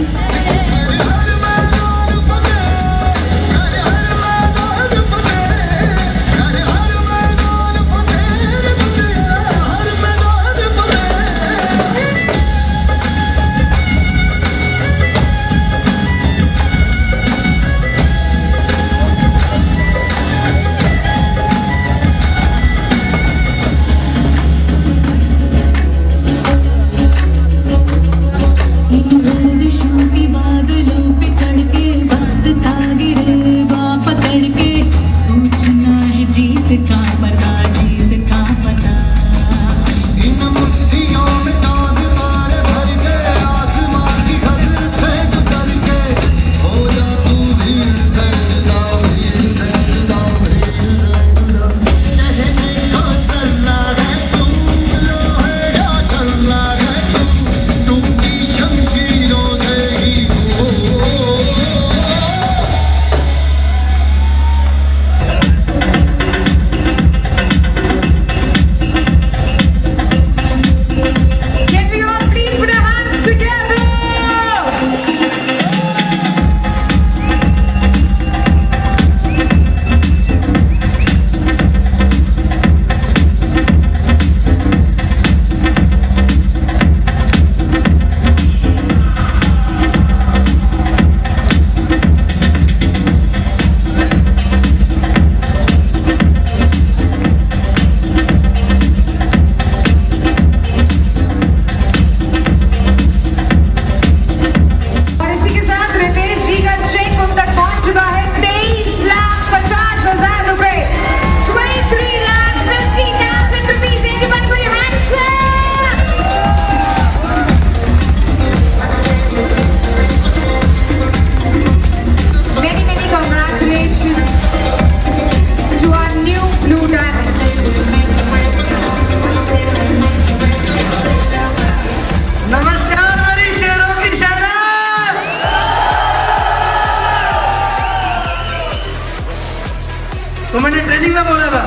तो मैंने ट्रेनिंग में बोला था,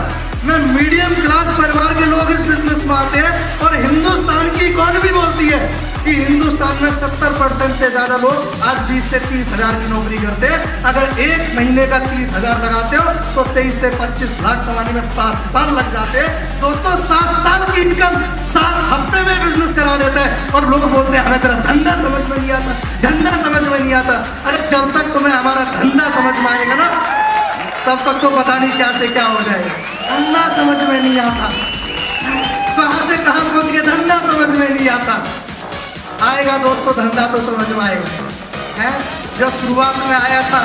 मैं मीडियम क्लास परिवार के लोग इस बिजनेस में आते हैं और हिंदुस्तान की इकोनॉमी बोलती है कि हिंदुस्तान में 70% से ज्यादा लोग आज 20 से 30 हजार की नौकरी करते हैं। अगर एक महीने का 30,000 लगाते हो तो 23 से 25 लाख कमाने में 7 साल लग जाते हैं। दोस्तों 7 साल की इनकम 7 हफ्ते में बिजनेस करा देता है और लोग बोलते हैं हमें तेरा धंधा समझ में नहीं आता, धंधा समझ में नहीं आता। अरे जब तक तुम्हें हमारा धंधा समझ में आएगा ना तब तक तो पता नहीं क्या से क्या हो जाएगा। धंधा समझ में नहीं आता, कहां से कहां पहुंच गए, धंधा समझ में नहीं आता। आएगा दोस्तों धंधा तो समझ में आएगा है। जब शुरुआत में आया था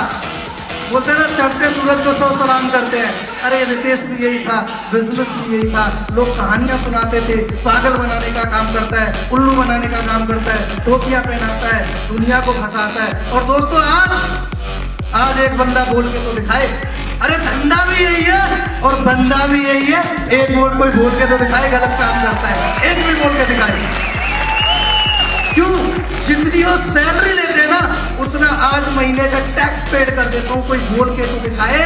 बोलते ना चढ़ते सूरज को 100 सलाम करते हैं। अरे रितेश भी यही था, बिजनेस भी यही था। लोग कहानियां सुनाते थे, पागल बनाने का काम करता है, उल्लू बनाने का काम करता है, टोपियां पहनाता है, दुनिया को फंसाता है। और दोस्तों आज एक बंदा बोल के तो दिखाए, अरे धंधा भी यही है और बंदा भी यही है। एक बोल कोई बोल के तो दिखाए गलत काम करता है, एक भी बोल के दिखाए। क्यों? जितनी वो सैलरी लेते हैं ना उतना आज महीने का टैक्स पेड कर देता हूं, कोई बोल के तो दिखाए।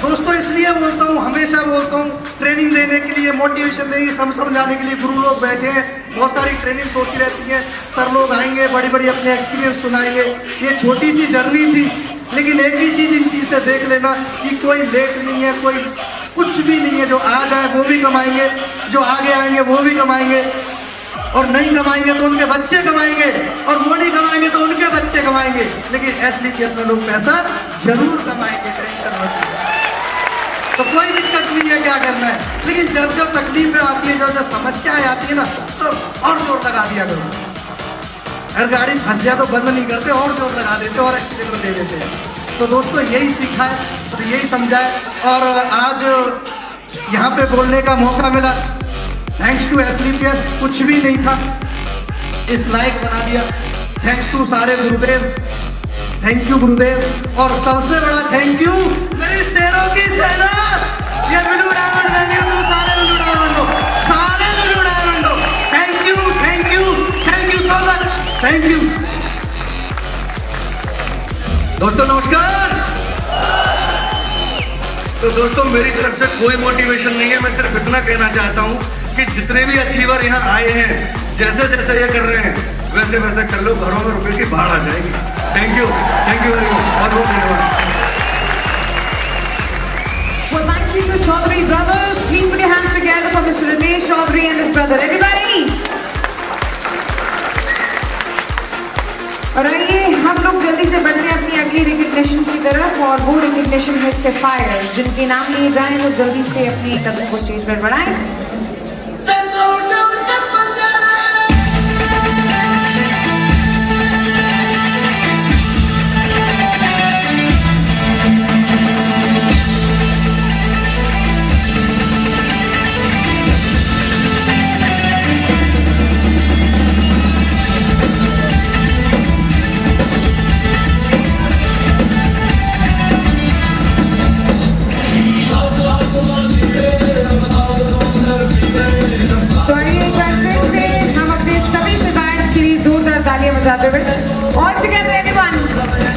दोस्तों इसलिए बोलता हूं, हमेशा बोलता हूं, ट्रेनिंग देने के लिए, मोटिवेशन देने, समझाने के लिए गुरु लोग बैठे हैं। बहुत सारी ट्रेनिंग्स होती रहती हैं, सर लोग आएंगे, बड़ी बड़ी अपने एक्सपीरियंस सुनाएंगे। ये छोटी सी जर्नी थी, लेकिन एक ही चीज इन चीज से देख लेना कि कोई लेट नहीं है, कोई कुछ भी नहीं है। जो आ जाए वो भी कमाएंगे, जो आगे आएंगे वो भी कमाएंगे, और नहीं कमाएंगे तो उनके बच्चे कमाएंगे, और वो नहीं कमाएंगे तो उनके बच्चे कमाएंगे। लेकिन एसलीपीएस में लोग पैसा जरूर कमाएंगे, टेंशन मत लीजिए। तो कोई दिक्कत नहीं है क्या करना है। लेकिन जब जब तकलीफें आती है, जब समस्याएं आती है ना, तो और जोर लगा दिया करो। अगर गाड़ी फंस जाए तो बंद नहीं करते, और जोर लगा देते और एक्सीडेंट दे देते हैं। तो दोस्तों यही सीखा है, तो यही समझा है, और आज यहाँ पे बोलने का मौका मिला। थैंक्स टू एसलीपीएस, कुछ भी नहीं था, इस लायक बना दिया। थैंक्स टू सारे गुरुदेव, थैंक यू गुरुदेव। और सबसे बड़ा थैंक यू मेरी शेरों की सेना, ये ब्लू डायमंड वेन्यू, तुम सारे ब्लू डायमंड हो, सारे ब्लू डायमंड हो। Thank you, thank you, thank you so much, thank you. दोस्तों नमस्कार। तो दोस्तों मेरी तरफ से कोई मोटिवेशन नहीं है, मैं सिर्फ इतना कहना चाहता हूँ कि जितने भी अचीवर यहाँ आए हैं, जैसे जैसे ये कर रहे हैं वैसे वैसे कर लो, घरों में रुपए की बाढ़ आ जाएगी। थैंक यू वेरी मच, बहुत बहुत धन्यवाद। Well, thank you to Chaudhary brothers. Please put your hands together for Mr. Ritesh Chaudhary and his brother. Everybody! और आइए हम लोग जल्दी से बढ़ते हैं अपनी अगली रिकग्निशन की तरफ, और वो रिकग्निशन है सफायर। जिनके नाम लिए जाएं वो जल्दी से अपने कदम को स्टेज पर बढ़ाएं। बजाते हुए all together everyone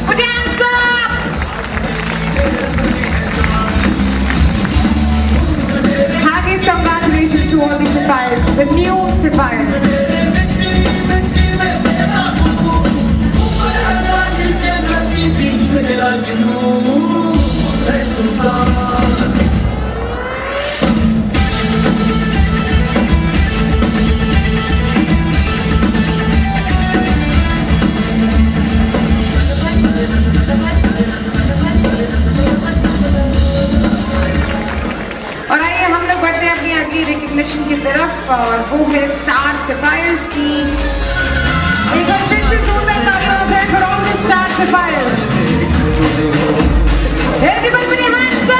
put your hands up. Heartiest congratulations to all the sapphires, the new sapphires. Recognition की तरफ, और वो है स्टार सफायर्स की। एक बार फिर से जोरदार तालियां हो जाए for all the star sapphires. Everyone put your hands up.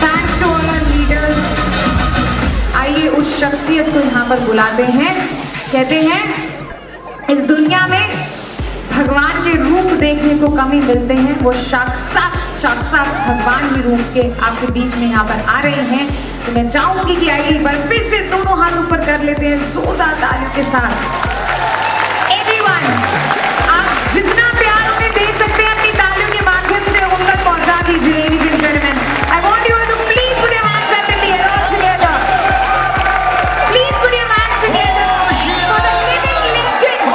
Thanks to all our leaders. आइए उस शख्सियत को यहाँ पर बुलाते हैं। कहते हैं इस दुनिया में भगवान के रूप देखने को कम ही मिलते हैं, वो साक्षात भगवान के रूप के आपके बीच में यहाँ पर आ रहे हैं। तो मैं चाहूंगी कि आइए एक बार फिर से दोनों हाथ ऊपर कर लेते हैं जोरदार तालियों के साथ। एवरीवन, आप जितना प्यार उन्हें दे सकते हैं अपनी तालियों के माध्यम से उन तक पहुंचा दीजिए। Ladies and gentleman, I want you to please put your hands up in the air all together. Please put your hands together for the living legend.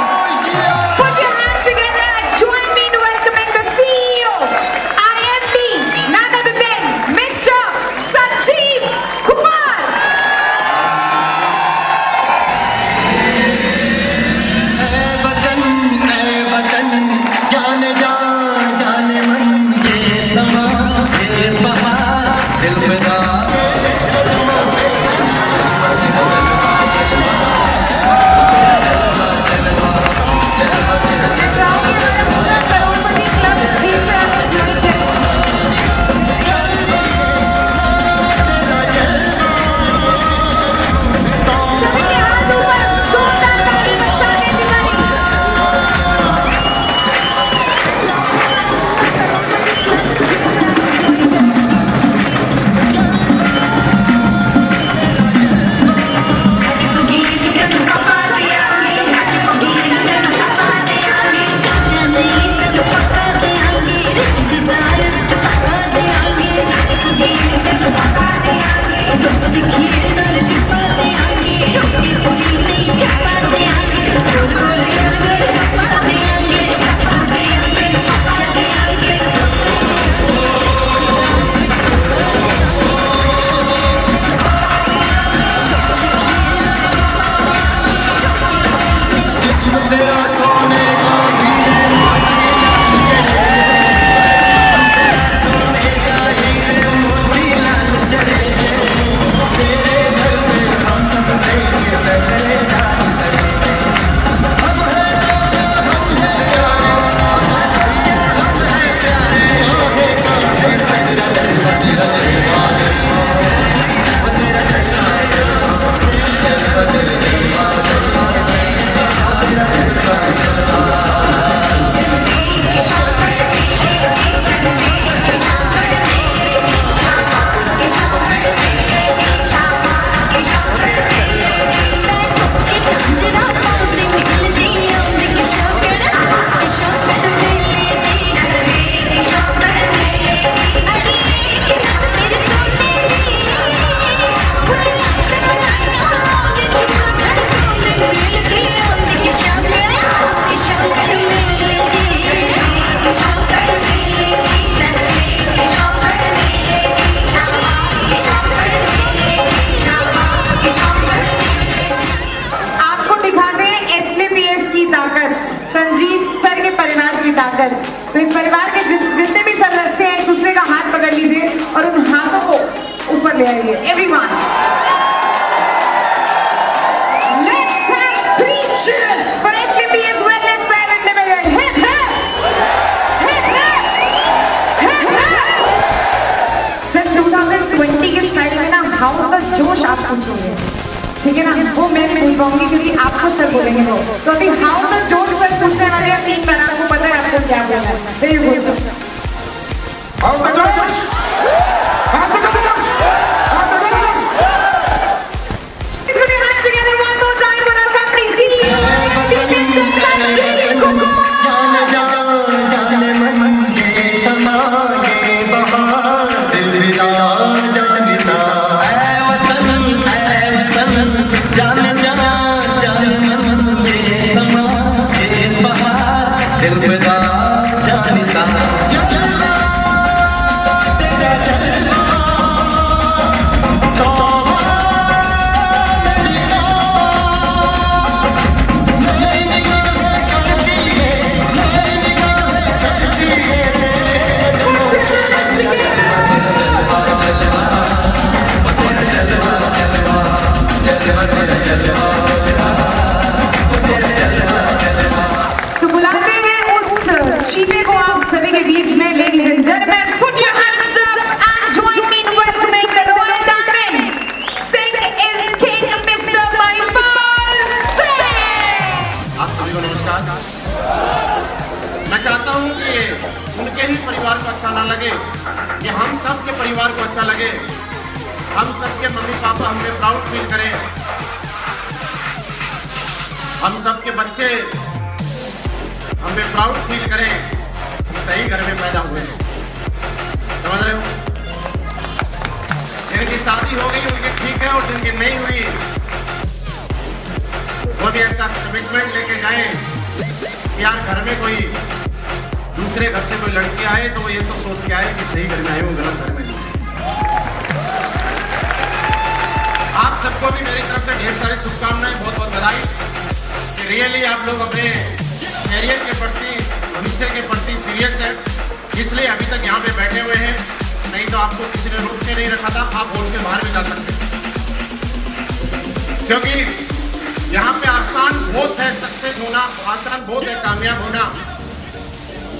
ताकत। तो इस परिवार के जितने भी सदस्य हैं एक दूसरे का हाथ पकड़ लीजिए और उन हाथों को ऊपर ले आइए। Everyone, let's have 3 cheers for SBPS Wellness Private Limited. Hip hip, hip hip, hip hip. Sir 2020 के स्टाइल में ना हाउस का जोश आप पूछोगे, ठीक है ना, वो मैं नहीं भूल पाऊंगी क्योंकि आपको सर बोलेंगे वो। तो अभी हाउ द जोश सर पूछने वाले हैं 3 बार, आपको पता है आपको क्या बोलना है। तो ये बोल सकते हैं हाउ द जोश, हाउ द जोश, हाउ द जोश। Put your hands together one more time for our company CEO, Mr. Sanjay Kumar. तो बुलाते हैं उस चीजे को आप सभी के बीच में। Ladies and gentleman, put your hands up and join me in welcoming the royal diamond Singh is king mister Mahipal Singh. आप सभी को नमस्कार। मैं चाहता हूं कि उनके ही परिवार को अच्छा ना लगे, कि हम सब के परिवार को अच्छा लगे, हम सबके मम्मी पापा हमें प्राउड फील करें, हम सबके बच्चे हमें प्राउड फील करें कि सही घर में पैदा हुए हैं। समझ रहे हो? जिनकी शादी हो गई उनकी ठीक है, और जिनकी नहीं हुई वो भी ऐसा कमिटमेंट लेके जाए कि यार घर में कोई दूसरे घर से कोई लड़की आए तो वो ये तो सोच के आए कि सही घर में आए, वो गलत घर में नहीं। आप सबको भी मेरी तरफ से ढेर सारी शुभकामनाएं, बहुत बहुत बधाई। रियली आप लोग अपने कैरियर के प्रति, भविष्य के प्रति सीरियस है, इसलिए अभी तक यहाँ पे बैठे हुए हैं। नहीं तो आपको किसी ने रोक के नहीं रखा था, आप बोल के बाहर भी जा सकते, क्योंकि यहाँ पे आसान बहुत है सक्सेस होना, आसान बहुत है कामयाब होना।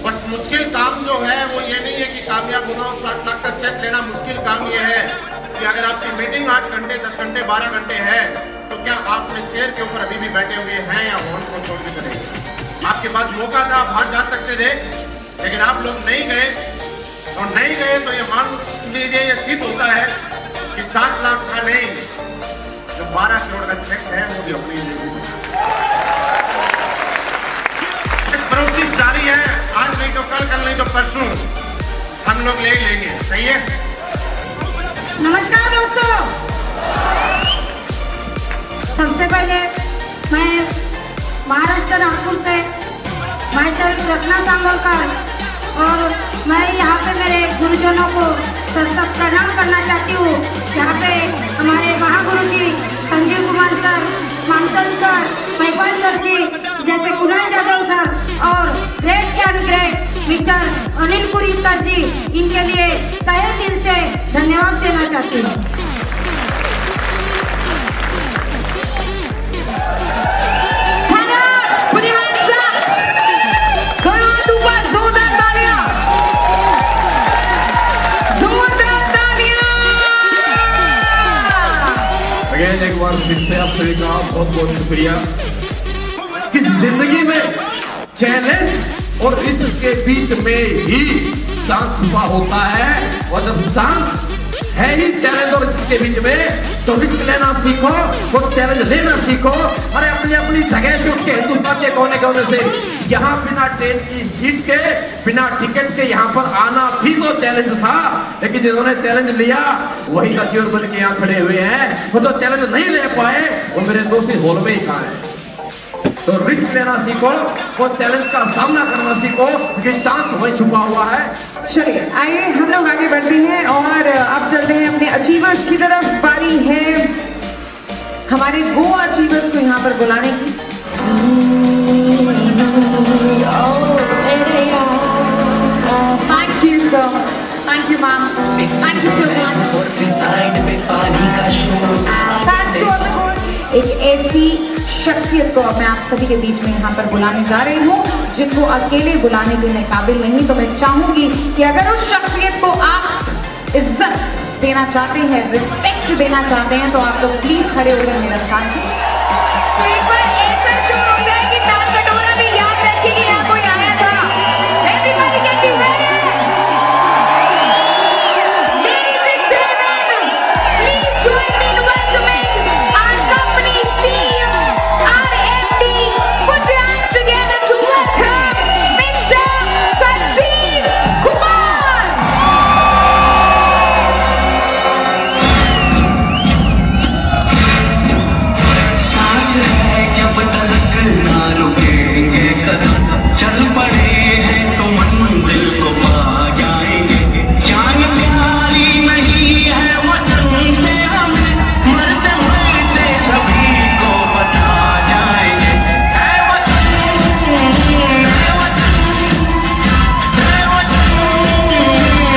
बस मुश्किल काम जो है वो ये नहीं है कि कामयाब होना और 60 लाख का चेक लेना। मुश्किल काम ये है कि अगर आपकी मीटिंग 8 घंटे, 10 घंटे, 12 घंटे है तो क्या आप अपने चेयर के ऊपर अभी भी बैठे हुए हैं या हॉल को छोड़ के चले गए? आपके पास मौका था, आप बाहर जा सकते थे, लेकिन आप लोग नहीं गए। और नहीं गए तो ये मान लीजिए, ये सिद्ध होता है कि 60 लाख का नहीं, जो 12 करोड़ का चेक है वो भी अपनी प्रोसेस जारी है। आज नहीं तो कल, कल नहीं तो परसों हम लोग ले लेंगे। सही है? नमस्कार दोस्तों, सबसे पहले मैं महाराष्ट्र नागपुर से सेल्फ रत्ना सांगोलकर, और मैं यहाँ पे मेरे गुरुजनों को सतत प्रणाम करना चाहती हूँ। यहाँ पे हमारे महागुरु ji Sanjeev Kumar sir, Manson sir, Mahipal sir ji जैसे कुणाल जाधव सर, और great and great mister Anil Puri sir ji, इनके लिए तहे दिल से धन्यवाद देना चाहती हूँ। एक बार फिर से आप सभी का बहुत बहुत शुक्रिया। कि जिंदगी में चैलेंज और रिस्क के बीच में ही चांस छुपा होता है, और जब चांस है ही चैलेंज और रिस्क के बीच में, तो रिस्क लेना सीखो और चैलेंज लेना सीखो। अरे अपनी अपनी जगह से उठ के हिंदुस्तान के कोने कोने से यहाँ बिना ट्रेन की सीट के, बिना टिकट के यहाँ पर आना भी तो चैलेंज था, लेकिन जिन्होंने चैलेंज लिया वही अचीवर बन के यहाँ खड़े हुए हैं। वो तो चैलेंज नहीं ले पाए, वो मेरे दोस्त इस हॉल में ही कहाँ हैं। तो रिस्क लेना सीखो, वो चैलेंज का सामना करना सीखो, क्योंकि चांस वही छुपा हुआ है। चलिए आइए हम लोग आगे बढ़ते हैं और अब चलते हैं अपने अचीवर्स की तरफ। बारी है हमारे वो अचीवर्स को यहाँ पर बुलाने की। sir. Thank you, ma'am. Thank you so much. Thanks to all the board. एक ऐसी शख्सियत को मैं आप सभी के बीच में यहाँ पर बुलाने जा रही हूँ जिनको अकेले बुलाने के लिए काबिल नहीं, तो मैं चाहूंगी कि अगर उस शख्सियत को आप इज्जत देना चाहते हैं, रिस्पेक्ट देना चाहते हैं, तो आप लोग प्लीज खड़े होकर मेरा साथ दें। तो एक बार ऐसा शोर हो जाए कि ताल कटोरा भी याद रखे कि यहाँ कोई आया था। Everybody get me ready. Ladies and gentlemen, please join me in welcoming our company CEO, our MD. Put your hands together to welcome Mr. Sanjeev Kumar. सांस है जब तक ना रुकेंगे कदम, चल पड़े हैं तो मंजिल को पा जाएंगे। जान प्यारी नहीं है वतन से हमें, मरते मरते सभी को बता जाएंगे। ऐ वतन, ऐ वतन, ऐ वतन,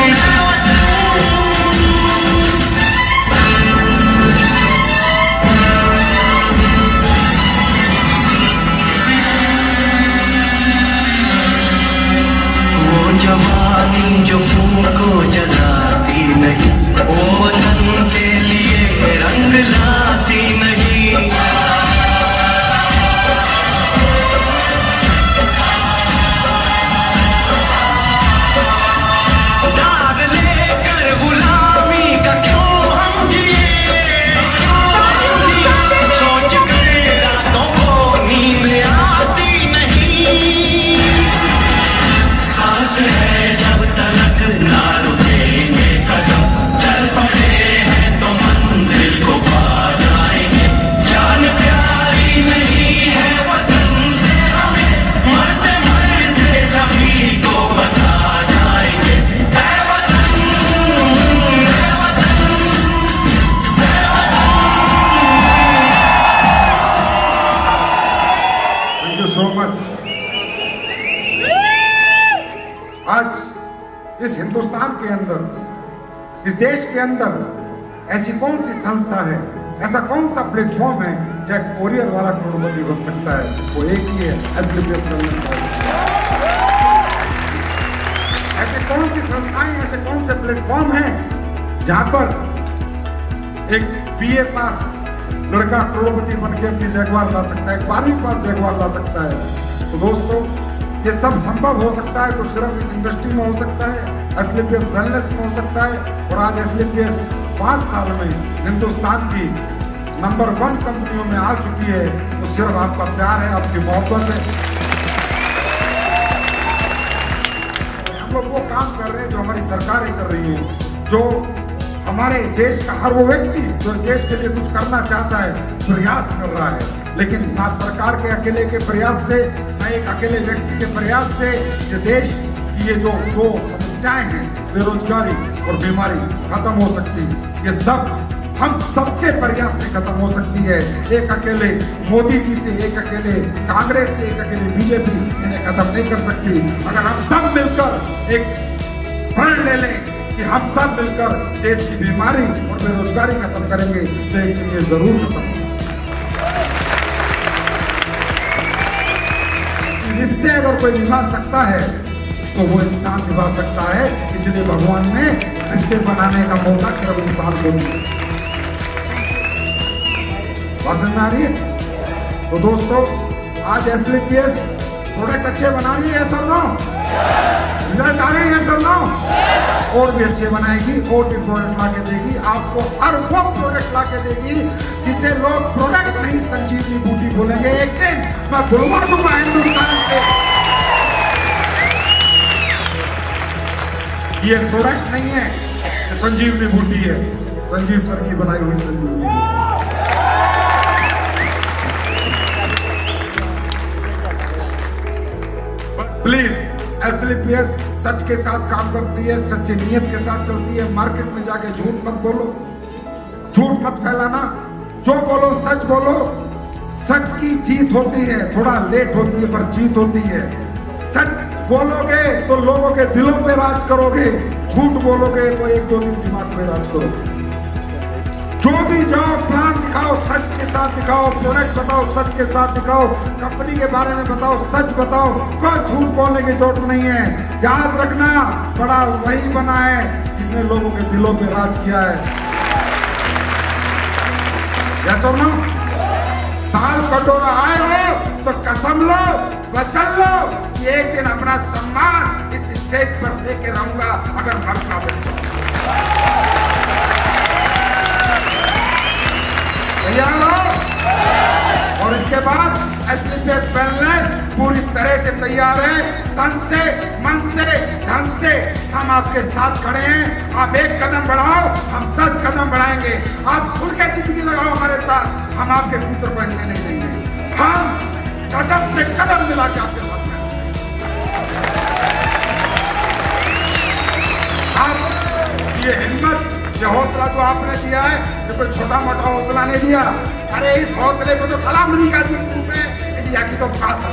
ऐ वतन। वो जवानी जो फूल को जलाती नहीं, वो वतन के लिए रंग लाती नहीं। दाग लेकर गुलामी का क्यों हम जिए, सोच कर रातों को नींद आती नहीं। सांस है जब तक ना रुकेंगे कदम, चल पड़े हैं तो मंजिल को पा जाएंगे। जान प्यारी नहीं है वतन से हमें, मरते मरते सभी को बता जाएंगे। ऐ वतन, ऐ वतन, ऐ थैंक यू सो मच। आज इस हिंदुस्तान के अंदर, इस देश के अंदर ऐसी कौन सी संस्था है, ऐसा कौन सा प्लेटफॉर्म है जहाँ कोरियर वाला करोड़पति बन सकता है? वो एक ही है, एसलीपीएस वेलनेस फाउंडेशन। ऐसे कौन सी संस्थाएं, ऐसे कौन से प्लेटफॉर्म हैं जहां पर एक बीए पास लड़का करोड़पति बन के अपनी जगवार ला सकता है, एक 12वीं पास जगवार ला सकता है? तो दोस्तों, ये सब संभव हो सकता है तो सिर्फ इस इंडस्ट्री में हो सकता है, एसलीपीएस वेलनेस में हो सकता है। और आज एसलीपीएस 5 साल में हिंदुस्तान की नंबर 1 कंपनियों में आ चुकी है, तो सिर्फ आपका प्यार है, आपकी मोहब्बत है। हम लोग वो काम कर रहे हैं जो हमारी सरकारें कर रही हैं, जो हमारे देश का हर वो व्यक्ति जो देश के लिए कुछ करना चाहता है प्रयास कर रहा है। लेकिन ना सरकार के अकेले के प्रयास से, ना एक अकेले व्यक्ति के प्रयास से ये देश की ये जो 2 समस्याएं हैं, बेरोजगारी और बीमारी, खत्म हो सकती है। ये सब हम सबके प्रयास से खत्म हो सकती है। एक अकेले मोदी जी से, एक अकेले कांग्रेस से, एक अकेले बीजेपी इन्हें खत्म नहीं कर सकती। अगर हम सब मिलकर एक प्रण ले लें कि हम सब मिलकर देश की बीमारी और बेरोजगारी खत्म करेंगे, तो एक दिन ये जरूर खत्म होगा। रिश्ते अगर कोई निभा सकता है तो वो इंसान निभा सकता है, इसलिए भगवान ने रिश्ते बनाने का मौका सिर्फ इंसान को दिया। बात समझ में आ रही है? तो दोस्तों, आज एसलीपीएस प्रोडक्ट अच्छे बना रही है, ऐसा नो रिजल्ट आ रहे हैं, ऐसा नो और भी अच्छे बनाएगी, और भी प्रोडक्ट ला के देगी आपको, हर वो प्रोडक्ट ला के देगी जिसे लोग प्रोडक्ट नहीं संजीवनी बूटी बोलेंगे। एक दिन मैं बुलवा दूंगा हिंदुस्तान से, ये प्रोडक्ट नहीं है, ये संजीवनी बूटी है, संजीव सर की बनाई हुई संजीवनी। प्लीज, एसलीपीएस सच के साथ काम करती है, सच्ची नीयत के साथ चलती है। मार्केट में जाके झूठ मत बोलो, झूठ मत फैलाना, जो बोलो सच बोलो। सच की जीत होती है, थोड़ा लेट होती है पर जीत होती है। सच बोलोगे तो लोगों के दिलों पे राज करोगे, झूठ बोलोगे तो 1-2 दिन दिमाग पे राज करोगे। जो भी जाओ प्लान दिखाओ, सच के साथ दिखाओ, प्रोडक्ट बताओ सच के साथ दिखाओ, कंपनी के बारे में बताओ, सच बताओ, कोई झूठ बोलने की जरूरत नहीं है। याद रखना, बड़ा वही बना है जिसने लोगों के दिलों पे राज किया है। क्या सुनो, दाल कटोरा आए हो तो कसम लो, वचन लो कि एक दिन अपना सम्मान इस स्टेज पर लेके रहूंगा अगर मरना बन। तैयार हो? और इसके बाद एसलीपीएस वेलनेस पूरी तरह से तैयार है। तन से, मन से, धन से हम आपके साथ खड़े हैं। आप 1 कदम बढ़ाओ, हम 10 कदम बढ़ाएंगे। आप खुल के जिंदगी लगाओ हमारे साथ, हम आपके फ्यूचर को हिलने नहीं देंगे। हम कदम से कदम मिला के आपके साथ हैं। आप ये हिम्मत, ये हौसला जो आपने दिया है, ये कोई छोटा मोटा हौसला नहीं दिया। अरे इस हौसले को तो सलामी का रूप में इंडिया की तो बात है।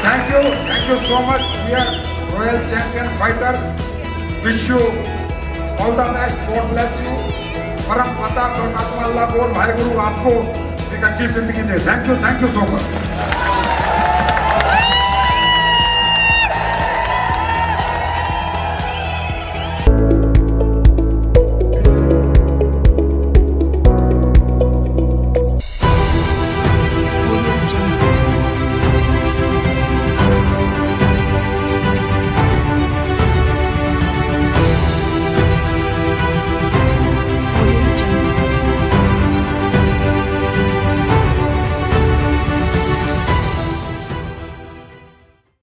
Thank you so much dear royal champion fighters. Wish you all the best, God bless you. परम पिता परमात्मा अल्लाह बोल भाई गुरु आपको एक अच्छी जिंदगी दे। Thank you so much.